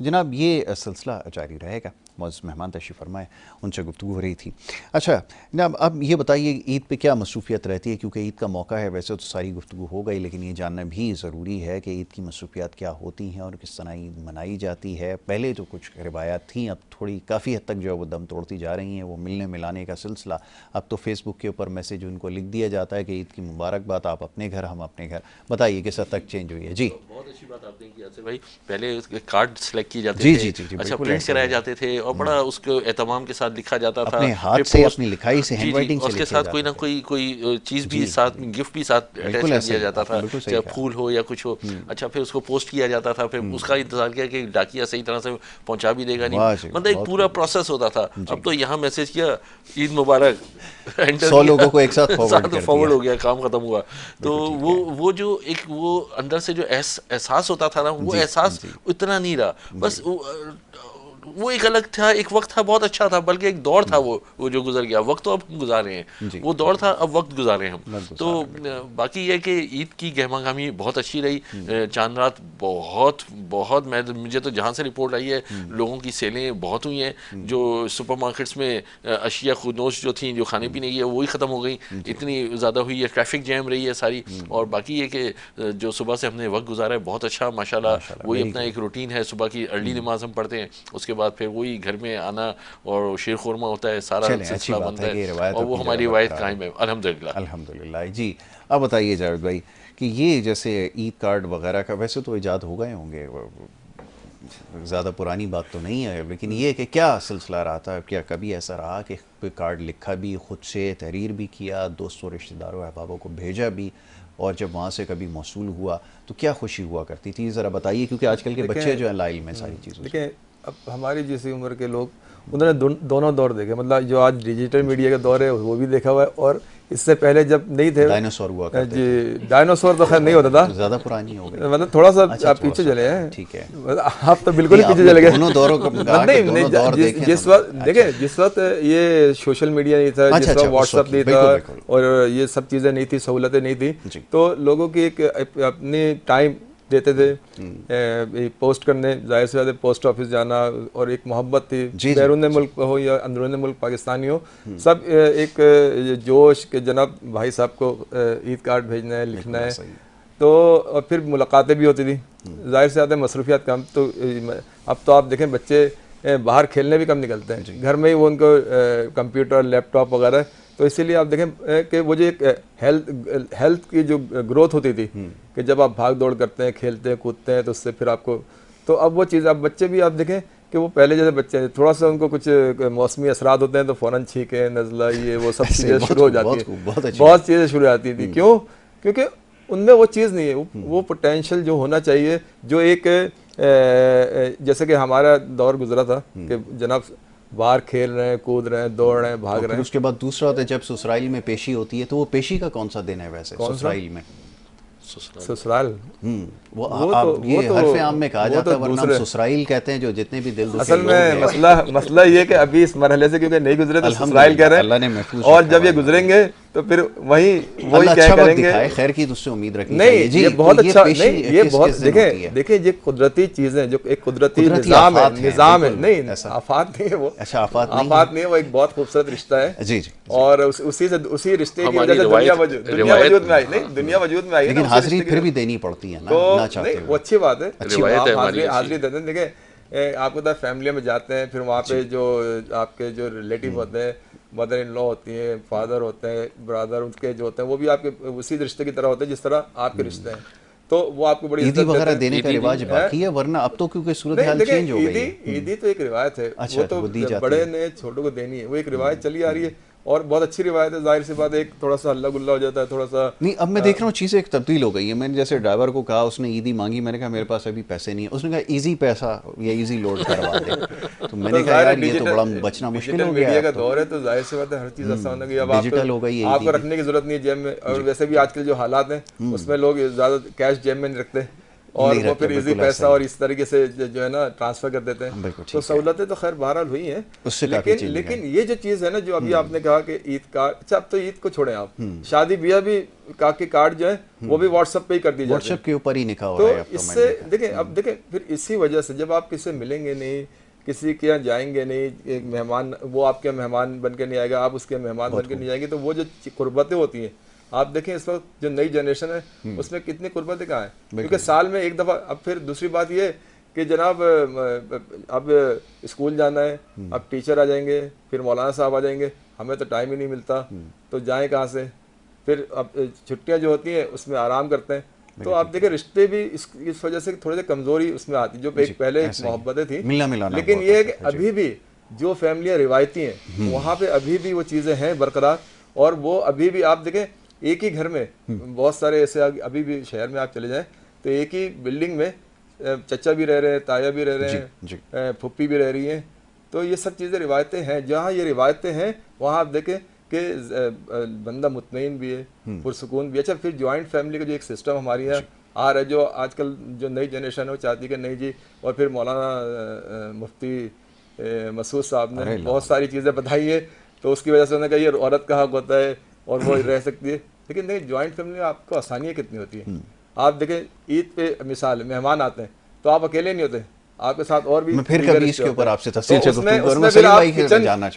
जनाब ये सिलसिला जारी रहेगा, मौजूद मेहमान तशरीफ़ फरमाए, उनसे गुफ्तगू हो रही थी। अच्छा जनाब अब ये बताइए ईद पे क्या मसरूफियत रहती है, क्योंकि ईद का मौका है, वैसे तो सारी गुफ्तगू हो गई लेकिन ये जानना भी ज़रूरी है कि ईद की मसरूफियत क्या होती हैं और किस तरह ईद मनाई जाती है। पहले तो कुछ रिवायात थी, अब थोड़ी काफ़ी हद तक जो है वो दम तोड़ती जा रही हैं, वो मिलने मिलाने का सिलसिला। अब तो फेसबुक के ऊपर मैसेज उनको लिख दिया जाता है कि ईद की मुबारकबाद, आप अपने घर हम अपने घर। बताइए किस हद तक चेंज हुई है। जी बहुत अच्छी बात आपने की आसिफ भाई, पहले कार्ड सेलेक्ट किए जाते जी, थे, जी, जी, अच्छा बिल्कुल प्रिंट ऐसा कराए ही है। जाते थे और बड़ा उसको एहतमाम के साथ लिखा जाता था, अपने हाथ फिर से, पोस्ट- अपनी लिखाई से, जी, जी, हैंडराइटिंग और से उसके लिखे साथ कोई ना जाते थे। कोई चीज़ भी जी, साथ में, गिफ्ट भी साथ अटैच बिल्कुल कर ऐसा दिया ही, जाता आपने था, बिल्कुल सही चाहे कहा। फूल हो या कुछ हो। अच्छा फिर उसको पोस्ट किया जाता था, फिर उसका इंतजार किया कि डाकिया सही तरह से पहुंचा भी देगा नहीं, वाह जी, मतलब एक बहुत पूरा खूब। प्रोसेस होता था। अब तो यहाँ मैसेज किया ईद मुबारक, एंटर 100 लोगों को एक साथ फॉरवर्ड कर फॉरवर्ड दिया। हो गया, काम खत्म हुआ। तो बिल्कुल ठीक है। वो जो एक वो अंदर से जो एहसास होता था ना, वो जी, एहसास जी। उतना नहीं रहा। बस वो एक अलग था, एक वक्त था बहुत अच्छा था, बल्कि एक दौर था वो जो गुजर गया। वक्त तो अब हम गुजारे हैं, जी, वो दौर था, अब वक्त गुजारे हम। वक्त तो गुजारे, बाकी ये कि ईद की गहमागहमी बहुत अच्छी रही, चांद रात बहुत बहुत, मुझे तो जहाँ से रिपोर्ट आई है लोगों की सेलें बहुत हुई हैं, जो सुपरमार्केट्स में अशिया खुदनोश जो थी, जो खाने पीने की है, वही ख़त्म हो गई, इतनी ज़्यादा हुई है, ट्रैफिक जैम रही है सारी। और बाकी ये कि जो सुबह से हमने वक्त गुजारा है बहुत अच्छा माशाल्लाह, वही वेरी अपना गुड। एक रूटीन है, सुबह की अर्ली नमाज हम पढ़ते हैं, उसके बाद फिर वही घर में आना और शीर खुरमा होता है, सारा चलें, अच्छी सिलसिला बात बनता है कि है रिवायत और वो अपनी हमारी जगह रिवायत बरकरार है। कायम है अल्हम्दुलिल्लाह। अल्हम्दुलिल्लाह जी। अब बताइए जावेद भाई कि ये जैसे ईद कार्ड वगैरह का वैसे तो ईजाद हो गए होंगे, ज़्यादा पुरानी बात तो नहीं है, लेकिन ये कि क्या सिलसिला रहा था, क्या कभी ऐसा रहा कि कोई कार्ड लिखा भी, ख़ुद से तहरीर भी किया, दोस्तों रिश्तेदारों अहबाबों को भेजा भी, और जब वहाँ से कभी मौसूल हुआ तो क्या खुशी हुआ करती थी, ज़रा बताइए, क्योंकि आजकल के बच्चे जो है लाइल में सारी चीज़ों से। देखिए अब हमारी जैसी उम्र के लोग उन्होंने दोनों दौर देखे, मतलब जो आज डिजिटल मीडिया का दौर है वो भी देखा हुआ है, और इससे पहले जब नहीं थे डायनासोर हुआ करते जी, डायनासोर तो खैर नहीं होता था, ज़्यादा पुरानी हो गई, मतलब थोड़ा सा अच्छा, आप थोड़ा पीछे सा, चले हैं। ठीक है। मतलब आप तो बिल्कुल ही नहीं, पीछे आपने चले गए। दोनों दौरों को कहा कि दोनों दौर देखे जिस तो- वक्त अच्छा। देखिए, जिस वक्त ये सोशल मीडिया नहीं था, अच्छा, जिस अच्छा, वक्त उस व्हाट्सएप वक्त, नहीं बिल्कुल, था बिल्कुल। और ये सब चीज़ें नहीं थी, सहूलतें नहीं जी। थी, तो लोगों की एक अपनी टाइम देते थे पोस्ट करने, जाहिर से ज़्यादा पोस्ट ऑफिस जाना, और एक मोहब्बत थी, जी, बैरून मुल्क हो या अंदरून मुल्क पाकिस्तानी हो, सब एक जोश के जनाब भाई साहब को ईद कार्ड भेजना है, लिखना है, सही। तो और फिर मुलाकातें भी होती थी, जाहिर से ज़्यादा मसरूफियात कम। तो अब तो आप देखें बच्चे बाहर खेलने भी कम निकलते हैं, घर में ही वो उनको कंप्यूटर लैपटॉप वगैरह, तो इसीलिए आप देखें कि वो जो एक हेल्थ की जो ग्रोथ होती थी कि जब आप भाग दौड़ करते हैं, खेलते हैं, कूदते हैं, तो उससे फिर आपको, तो अब वो चीज़, अब बच्चे भी आप देखें कि वो पहले जैसे बच्चे थोड़ा सा उनको कुछ मौसमी असरात होते हैं तो फ़ौरन छींके, नज़ला, ये वो सब चीज़ें शुरू हो जाती है, बहुत चीज़ें शुरू हो जाती थी। क्यों? क्योंकि उनमें वो चीज़ नहीं है, वो पोटेंशियल जो होना चाहिए, जो एक जैसे कि हमारा दौर गुजरा था कि जनाब बाहर खेल रहे हैं, कूद रहे हैं, दौड़ रहे हैं, भाग रहे हैं। उसके बाद दूसरा होता है जब ससुराइल में पेशी होती है, तो वो पेशी का कौन सा दिन है वैसे ससुराइल में? ससुराल वो ये हरफ आम में कहा जाता है, वरना हम ससुराइल कहते हैं जो जितने भी दिल दुखे असल में मसला ये कि अभी इस मरहले से क्योंकि नहीं गुजरे तो ससुराइल कह रहे हैं, और जब ये गुजरेंगे तो फिर वही क्या करेंगे। खैर की उससे उम्मीद रखनी नहीं, ये बहुत अच्छा नहीं, ये बहुत देखिए ये कुदरती चीजें, जो एक कुदरती निजाम है, नहीं आफात नहीं है वो, अच्छा आफात नहीं है वो, एक बहुत खूबसूरत रिश्ता है जी जी, और उसी रिश्ते की वजह से दुनिया वजूद में आई, नहीं दुनिया वजूद में आई, लेकिन हाजिरी फिर भी देनी पड़ती है ना चाहते हुए, वो अच्छी बात है, हाजिरी देते हैं। देखिए आपको तो फैमिली में जाते हैं, फिर वहाँ पे जो आपके जो रिलेटिव होते हैं, मदर इन लॉ होती है, फादर होते हैं, ब्रदर उनके जो होते हैं, वो भी आपके उसी रिश्ते की तरह होते हैं जिस तरह आपके रिश्ते हैं, तो वो आपको बड़ी ईदी वगैरह देने का रिवाज बाकी है, वरना अब तो क्योंकि सूरत हाल चेंज हो गई है। ईदी तो एक रिवायत है, अच्छा, वो तो बड़े ने छोटों को देनी है, वो एक रिवायत चली आ रही है, और बहुत अच्छी रिवायत है, जाहिर सी बात है, एक थोड़ा सा हल्ला गुल्ला हो जाता है, थोड़ा सा नहीं। अब मैं देख रहा हूँ चीज़ें एक तब्दील हो गई है। मैंने जैसे ड्राइवर को कहा, उसने ईदी मांगी, मैंने कहा मेरे पास अभी पैसे नहीं है, उसने कहा इजी पैसा या इजी लोड करवा दे। तो मैंने कहा यार ये तो बड़ा बचना मुश्किल हो गया मीडिया है। का दौर है, तो जाहिर सी बात है हर चीज़ आसान हो गई। अब डिजिटल हो गई है, आपको रखने की जरूरत नहीं है जेब में, और वैसे भी आजकल जो हालात हैं उसमें लोग ज़्यादा कैश जेब में नहीं रखते, और वो फिर इजी पैसा और इस तरीके से जो है ना ट्रांसफर कर देते हैं। तो सहूलतें तो खैर बहरहाल हुई हैं, लेकिन ये जो चीज़ है ना, जो अभी आपने कहा कि ईद कार्ड, अच्छा अब तो ईद को छोड़ें आप, शादी ब्याह भी के कार्ड जो है वो भी व्हाट्सएप पे ही कर दी जाती है, व्हाट्सएप के ऊपर ही निकाह हो तो रहा है। इससे देखें, अब देखें फिर इसी वजह से जब आप किसी से मिलेंगे नहीं, किसी के यहाँ जाएंगे नहीं, एक मेहमान वो आपके मेहमान बन के नहीं आएगा, आप उसके मेहमान बन के नहीं जाएंगे, तो वो जो कुर्बतें होती हैं, आप देखें इस वक्त जो नई जनरेशन है उसमें कितनी कुर्बतें कहाँ हैं, क्योंकि साल में एक दफ़ा। अब फिर दूसरी बात ये कि जनाब अब स्कूल जाना है, अब टीचर आ जाएंगे, फिर मौलाना साहब आ जाएंगे, हमें तो टाइम ही नहीं मिलता, तो जाएं कहाँ से। फिर अब छुट्टियाँ जो होती हैं उसमें आराम करते हैं, तो आप देखें रिश्ते भी इस वजह से थोड़ी सी कमज़ोरी उसमें आती, जो एक पहले मोहब्बतें थी, लेकिन ये है कि अभी भी जो फैमिलियाँ रिवायती हैं वहाँ पे अभी भी वो चीज़ें हैं बरकरार, और वो अभी भी आप देखें एक ही घर में बहुत सारे ऐसे, अभी भी शहर में आप चले जाएं तो एक ही बिल्डिंग में चचा भी रह रहे हैं, ताया भी रह रहे हैं, फुप्पी भी रह रही हैं, तो ये सब चीज़ें रिवायतें हैं। जहाँ ये रिवायतें हैं वहाँ आप देखें कि बंदा मुतमईन भी है, पुरसुकून भी। अच्छा, फिर जॉइंट फैमिली का जो एक सिस्टम हमारे यहाँ आ रहा है, जो आजकल जो नई जनरेशन है वो चाहती है कि नहीं जी, और फिर मौलाना मुफ्ती मसूद साहब ने बहुत सारी चीज़ें बताई है, तो उसकी वजह से उन्होंने कहा ये औरत का हक होता है और वो रह सकती है। लेकिन नहीं, जॉइंट फैमिली में आपको आसानियाँ कितनी होती है। आप देखें ईद पे मिसाल मेहमान आते हैं तो आप अकेले नहीं होते, आपके साथ और भी। मैं फिर कभी इसके ऊपर आपसे तफसील से गुफ्तगू करूंगा। फिर आप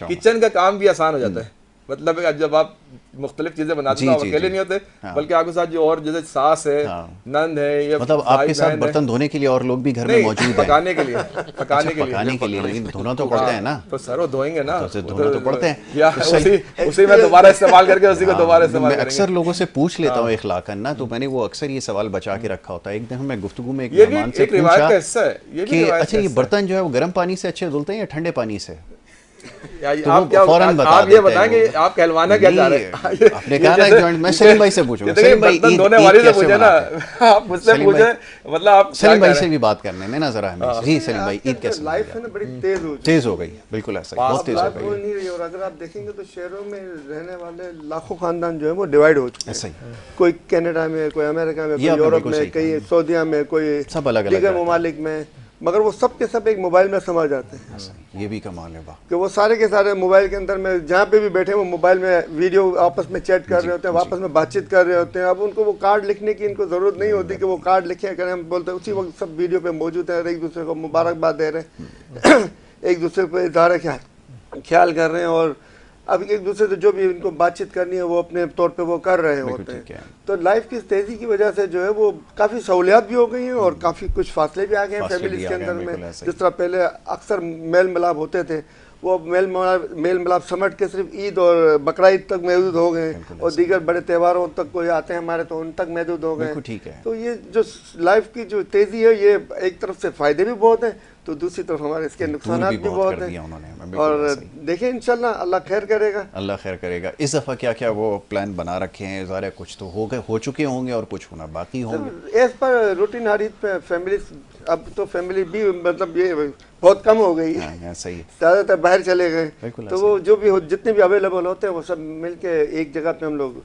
किचन का काम भी आसान हो जाता है, मतलब जब आप मुख्तलिफ चीजें बनाते हैं तो अकेले नहीं होते, बल्कि आपके साथ जो और जैसे सास है, नंद है, या मतलब आपके साथ बर्तन धोने के लिए और लोग भी घर में मौजूद हैं, पकाने के लिए, पकाने के लिए, लेकिन धोना तो पड़ता है ना, तो सर धोएंगे ना, धोना तो पड़ते हैं, या उसी में दोबारा इस्तेमाल करके उसी को दोबारा इस्तेमाल करेंगे। अक्सर लोगों से पूछ लेता हूँ इखलाकन ना, तो मैंने वो अक्सर ये सवाल बचा के रखा होता है। एक दिन मैं गुफ्तगू में एक मेहमान से पूछा कि अच्छा ये बर्तन जो है वो गर्म पानी से अच्छे धुलते हैं या ठंडे पानी से? आप क्या आप ये बताएं कि आप कहलवाना क्या चाह रहे हैं? आपने कहा ना जॉइंट, मैं सलीम भाई से पूछूंगा, सलीम भाई ईद धोने वाले से पूछे ना, आप मुझसे पूछे, मतलब आप सलीम भाई से भी बात करने में ना जरा हमें। जी सलीम भाई, ईद कैसे? लाइफ है ना बड़ी तेज हो गई, बिल्कुल ऐसा बहुत तेज हो गई नहीं रही। और अगर आप देखेंगे तो शहरों में रहने वाले लाखों खानदान जो है वो डिवाइड हो चुके हैं, कोई कनाडा में, कोई अमेरिका में, कोई यूरोप में, कई सऊदीया में, कोई दीगर ममालिक में, मगर वो सब के सब एक मोबाइल में समा जाते हैं। ये भी कमाल है कि वो सारे के सारे मोबाइल के अंदर में जहाँ पे भी बैठे वो मोबाइल में वीडियो आपस में चैट कर रहे होते हैं, आपस में बातचीत कर रहे होते हैं। अब उनको वो कार्ड लिखने की इनको ज़रूरत नहीं होती कि वो कार्ड लिखे करें, हम बोलते हैं उसी वक्त सब वीडियो पे मौजूद है, एक दूसरे को मुबारकबाद दे रहे हैं, एक दूसरे पर इज़हार ख्याल कर रहे हैं, और अब एक दूसरे से जो भी इनको बातचीत करनी है वो अपने तौर पे वो कर रहे होते हैं। तो लाइफ की तेज़ी की वजह से जो है वो काफ़ी सहूलियात भी हो गई हैं और काफ़ी कुछ फासले भी आ गए हैं फैमिली के अंदर में। जिस तरह पहले अक्सर मेल मिलाप होते थे, वो मेल मिलाप समेट के सिर्फ ईद और बकरा ईद तक महदूद हो गए, और दीगर बड़े त्योहारों तक कोई आते हैं हमारे तो उन तक महदूद हो गए। तो ये जो लाइफ की जो तेज़ी है, ये एक तरफ से फ़ायदे भी बहुत हैं, तो दूसरी तरफ हमारे इसके नुकसान भी बहुत हैं। और देखिए इंशाल्लाह अल्लाह खैर करेगा, अल्लाह खैर करेगा। इस दफ़ा क्या क्या वो प्लान बना रखे हैं? ज़ाहिर कुछ तो हो चुके होंगे और कुछ होना बाकी होंगे। एज पर रूटीन हर ईद पे फैमिली, अब तो फैमिली भी मतलब ये बहुत कम हो गई है, सही है, ज़्यादातर बाहर चले गए, तो वो जो भी जितने भी अवेलेबल होते हैं वो सब मिल के एक जगह पे हम लोग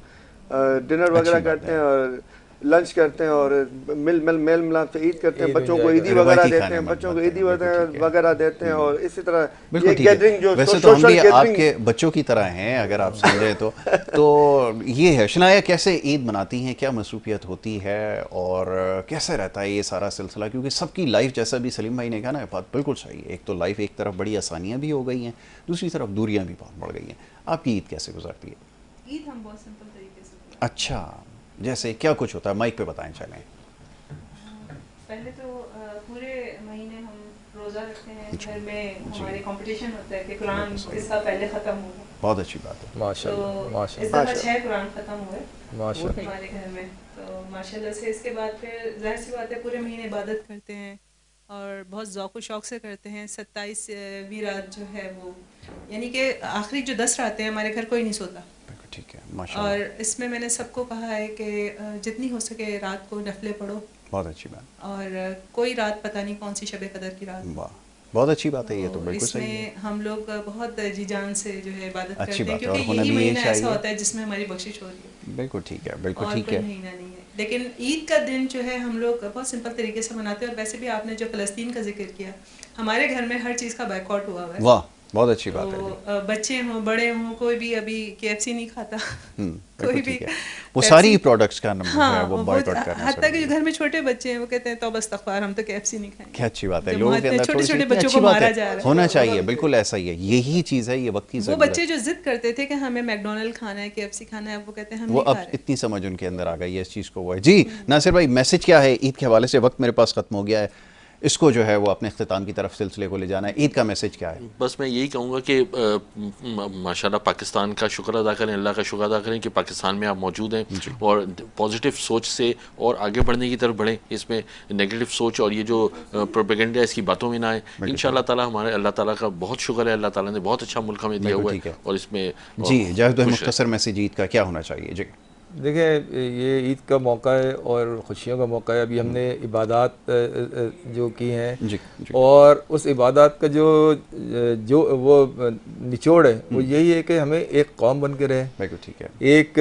डिनर वगैरह करते हैं और लंच करते हैं और मेल मिलाप से ईद करते हैं, बच्चों को ईदी वगैरह देते हैं, बच्चों को ईदी वगैरह देते हैं, और इसी तरह ये गैदरिंग जो वैसे तो हम भी आपके बच्चों की तरह हैं अगर आप समझे तो ये है। शनाया कैसे ईद मनाती हैं, क्या मसरूफियत होती है और कैसे रहता है ये सारा सिलसिला? क्योंकि सबकी लाइफ, जैसा भी सलीम भाई ने कहा ना, बात बिल्कुल सही है। एक तो लाइफ एक तरफ बड़ी आसानियाँ भी हो गई हैं, दूसरी तरफ दूरियाँ भी बहुत बढ़ गई हैं। आपकी ईद कैसे गुजरती है? ईद हम बहुत सिंपल तरीके से। अच्छा, जैसे क्या कुछ होता है, माइक पे बताएं। चलें, पहले तो पूरे महीने हम रोज़ा रखते हैं, घर में हमारे कंपटीशन होता है कि कुरान किसका पहले ख़त्म होगा। बहुत अच्छी बात है, माशाल्लाह। इस दफ़ा 6 कुरान ख़त्म हुए माशाल्लाह हमारे घर में, तो माशाल्लाह से इसके बाद फिर जाहिर सी बात है पूरे महीने इबादत करते हैं, और बहुत ज़ौक़ व शौक़ से करते हैं। 27वीं रात जो है वो, यानी कि आखिरी जो 10 रातें हैं हमारे घर कोई नहीं सोता। ठीक है, माशाल्लाह। और इसमें मैंने सबको कहा है कि जितनी हो सके रात को नफले पढ़ो। बहुत अच्छी बात। और कोई रात पता नहीं कौन सी शब कदर की रात। वाह, बहुत अच्छी बात है, ये तो बिल्कुल सही है। इसमें हम लोग बहुत जी जान से जो है इबादत करते अच्छी हैं, बात है, क्योंकि और होना यही भी यही महीना ऐसा चाहिए। होता है जिसमें हमारी बख्शिश हो रही है। बिल्कुल ठीक है, बिल्कुल और ठीक कोई है। महीना नहीं है। लेकिन ईद का दिन जो है हम लोग बहुत सिंपल तरीके से मनाते हैं। और वैसे भी आपने जो फ़लस्तीन का जिक्र किया, हमारे घर में हर चीज़ का बायकॉट हुआ हुआ है। वाह, बहुत अच्छी बात है। तो बच्चे हों बड़े हों, कोई भी अभी KFC नहीं खाता। कोई भी वो सारी प्रोडक्ट्स का नाम हाँ, है वो बॉयकॉट करना। हत्ता कि जो घर में छोटे बच्चे हैं वो कहते हैं तौबा इस्तग़फ़ार, हम तो KFC नहीं खाएंगे। क्या अच्छी बात है, जब लोगों के अंदर छोटे छोटे थोड़ी बच्चों अच्छी को बात मारा है, जा रहा है। होना चाहिए, बिल्कुल ऐसा ही है, यही चीज़ है, ये वक्त की वो ज़रूरत बच्चे जो जिद करते थे कि हमें मैकडोनल्ड खाना है, KFC खाना है, वो कहते हैं हम वो नहीं अब खा रहे। इतनी समझ उनके अंदर आ गई है इस चीज़ को। वो है जी नासिर भाई, मैसेज क्या है ईद के हवाले से? वक्त मेरे पास ख़त्म हो गया है, इसको जो है वो अपने इख्तिताम की तरफ सिलसिले को ले जाना है। ईद का मैसेज क्या है? बस मैं यही कहूँगा कि माशाल्लाह पाकिस्तान का शुक्र अदा करें, अल्लाह का शुक्र अदा करें कि पाकिस्तान में आप मौजूद हैं और पॉजिटिव सोच से और आगे बढ़ने की तरफ बढ़ें। इसमें नेगेटिव सोच और ये जो प्रोपेगेंडा इसकी बातों में ना आए। इंशाअल्लाह ताला हमारे अल्लाह ताला का बहुत शुक्र है, अल्लाह ताला ने बहुत अच्छा मुल्क हमें दिया हुआ है और इसमें जी जाहिद भाई मुख्तसर मैसेज ईद का क्या होना चाहिए? जी देखिए, ये ईद का मौका है और ख़ुशियों का मौका है। अभी हमने इबादत जो की हैं जी। और उस इबादत का जो वो निचोड़ है वो यही है कि हमें एक कौम बन के रहे। बिल्कुल ठीक है। एक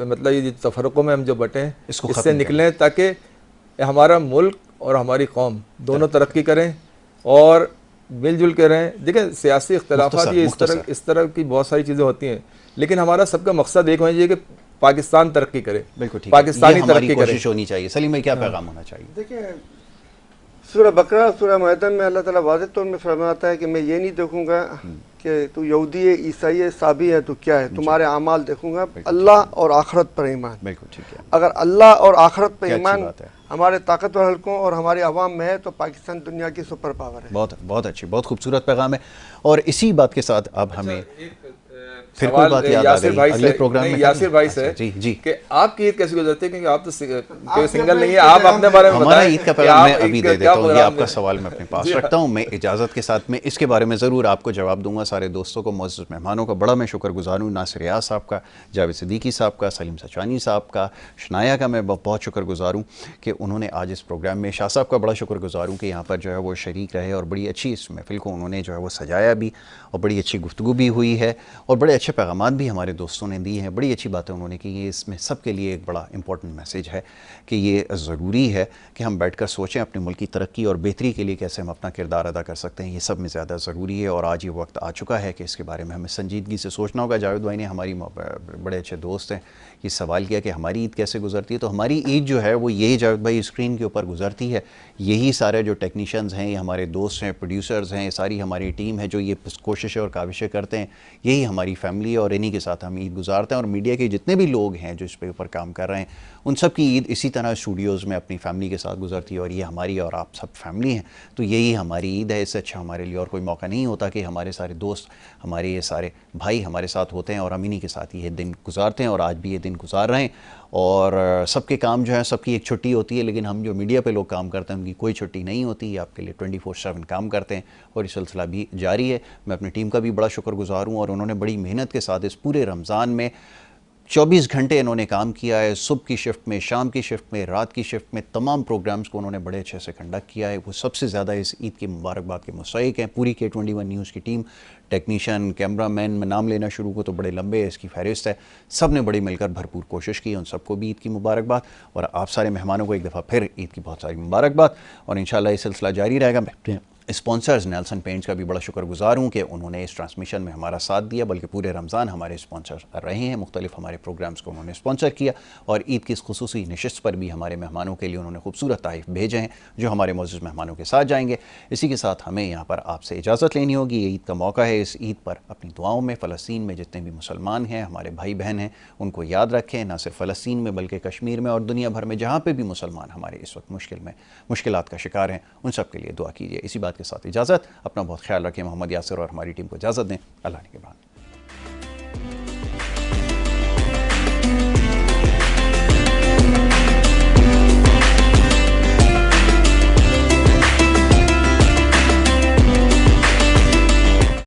मतलब ये तफरक़ों में हम जो बटें इससे निकलें ताकि हमारा मुल्क और हमारी कौम दोनों तरक्की करें और मिलजुल के रहें। देखिए, सियासी इख्तिलाफ़ात ये इस तरह की बहुत सारी चीज़ें होती हैं, लेकिन हमारा सबका मकसद एक होना चाहिए कि पाकिस्तान तरक्की करे। बिल्कुल ठीक पाकिस्तानी है, हमारी तरक्की कोशिश होनी चाहिए। सलीम भाई क्या पैगाम होना चाहिए? देखिए, सूरह बकरा सूरह माइदा में अल्लाह ताला वाज़ेह तौर में फरमाता है कि मैं ये नहीं देखूंगा कि तू यहूदी है, ईसाई है, साबी है, तो क्या है, तुम्हारे अमाल देखूंगा, अल्लाह और आखिरत पर ईमान। बिल्कुल ठीक है। अगर अल्लाह और आखिरत पर ईमान हमारे ताकतवर हल्कों और हमारे अवाम में है तो पाकिस्तान दुनिया की सुपर पावर है। बहुत बहुत अच्छी, बहुत खूबसूरत पैगाम है। और इसी बात के साथ अब हमें फिर कोई बात याद आ गई अगले प्रोग्राम में यासिर भाई से जी कि आपकी ईद कैसे गुजरती है, क्योंकि आप तो सिंगल नहीं है, आप अपने बारे में हमारा ईद का पैगाम मैं अभी दे देता हूँ। ये आपका सवाल मैं अपने पास रखता हूँ। मैं इजाज़त के साथ में इसके बारे में ज़रूर आपको जवाब दूंगा। सारे दोस्तों को, मुअज़्ज़ज़ मेहमानों का बड़ा मैं शुक्रगुज़ार हूँ। नासिर रियाज़ साहब का, जावेद सिद्दीकी साहब का, सलीम सचवानी साहब का, शनाया का मैं बहुत शुक्रगुज़ार हूँ कि उन्होंने आज इस प्रोग्राम में, शाह साहब का बड़ा शुक्रगुज़ार हूँ कि यहाँ पर जो है वो शरीक रहे और बड़ी अच्छी इस महफ़िल को उन्होंने जो है वो सजाया भी और बड़ी अच्छी गुफ्तगू भी हुई है और बड़े अच्छे पैगामात भी हमारे दोस्तों ने दी हैं। बड़ी अच्छी बातें उन्होंने की। ये इसमें सबके लिए एक बड़ा इंपॉर्टेंट मैसेज है कि ये ज़रूरी है कि हम बैठकर सोचें अपने मुल्क की तरक्की और बेहतरी के लिए कैसे हम अपना किरदार अदा कर सकते हैं। ये सब में ज़्यादा ज़रूरी है और आज ये वक्त आ चुका है कि इसके बारे में हमें संजीदगी से सोचना होगा। जावेद भाई ने, हमारी बड़े अच्छे दोस्त हैं, ये सवाल किया कि हमारी ईद कैसे गुजरती है। तो हमारी ईद जो है वो यही जावेद भाई स्क्रीन के ऊपर गुजरती है। यही सारे जो टेक्नीशियंस हैं, ये हमारे दोस्त हैं, प्रोड्यूसर्स हैं, सारी हमारी टीम है जो ये कोशिशें और काविशें करते हैं, यही हमारी फैमिली है और इन्हीं के साथ हम ईद गुजारते हैं। और मीडिया के जितने भी लोग हैं जो इस पे ऊपर काम कर रहे हैं, उन सब की ईद इसी तरह स्टूडियोज़ में अपनी फैमिली के साथ गुजरती है और ये हमारी और आप सब फैमिली हैं। तो यही हमारी ईद है। इससे अच्छा हमारे लिए और कोई मौका नहीं होता कि हमारे सारे दोस्त, हमारे ये सारे भाई हमारे साथ होते हैं और हम इन्हीं के साथ ये दिन गुजारते हैं और आज भी ये दिन गुजार रहे हैं। और सबके काम जो है, सबकी एक छुट्टी होती है, लेकिन हम जो मीडिया पे लोग काम करते हैं उनकी कोई छुट्टी नहीं होती। आपके लिए 24/7 काम करते हैं और ये सिलसिला भी जारी है। मैं अपनी टीम का भी बड़ा शुक्रगुजार हूँ और उन्होंने बड़ी मेहनत के साथ इस पूरे रमज़ान में 24 घंटे इन्होंने काम किया है। सुबह की शिफ्ट में, शाम की शिफ्ट में, रात की शिफ्ट में तमाम प्रोग्राम्स को उन्होंने बड़े अच्छे से कंडक्ट किया है। वो सबसे ज़्यादा इस ईद की मुबारकबाद के मुस्तहिक हैं। पूरी K21 न्यूज़ की टीम, टेक्नीशियन, कैमरामैन, में नाम लेना शुरू को तो बड़े लंबे है, इसकी फहरिस्त है। सब ने बड़ी मिलकर भरपूर कोशिश की। उन सबको भी ईद की मुबारकबाद और आप सारे मेहमानों को एक दफ़ा फिर ईद की बहुत सारी मुबारकबाद। और इंशाअल्लाह ये सिलसिला जारी रहेगा। स्पॉन्सर्स नेल्सन पेंट्स का भी बड़ा शुक्रगुजार हूँ कि उन्होंने इस ट्रांसमिशन में हमारा साथ दिया, बल्कि पूरे रमज़ान हमारे स्पॉन्सर रहे हैं। मुख्तलिफ हमारे प्रोग्राम्स को उन्होंने स्पॉन्सर किया और ईद की इस खुसूसी नशिस्त पर भी हमारे मेहमानों के लिए उन्होंने खूबसूरत तोहफ़े भेजे हैं जो हमारे मुअज़्ज़ज़ मेहमानों के साथ जाएंगे। इसी के साथ हमें यहाँ पर आपसे इजाज़त लेनी होगी। ये ईद का मौका है। इस ईद पर अपनी दुआओं में फ़लस्तीन में जितने भी मुसलमान हैं, हमारे भाई बहन हैं, उनको याद रखें। ना सिर्फ फ़लस्तीन में बल्कि कश्मीर में और दुनिया भर में जहाँ पर भी मुसलमान हमारे इस वक्त मुश्किलात का शिकार हैं, उन सब के लिए दुआ कीजिए। इसी बात के साथ इजाज़त। अपना बहुत ख्याल रखें। मोहम्मद यासिर और हमारी टीम को इजाज़त दें। अल्लाह के बाद।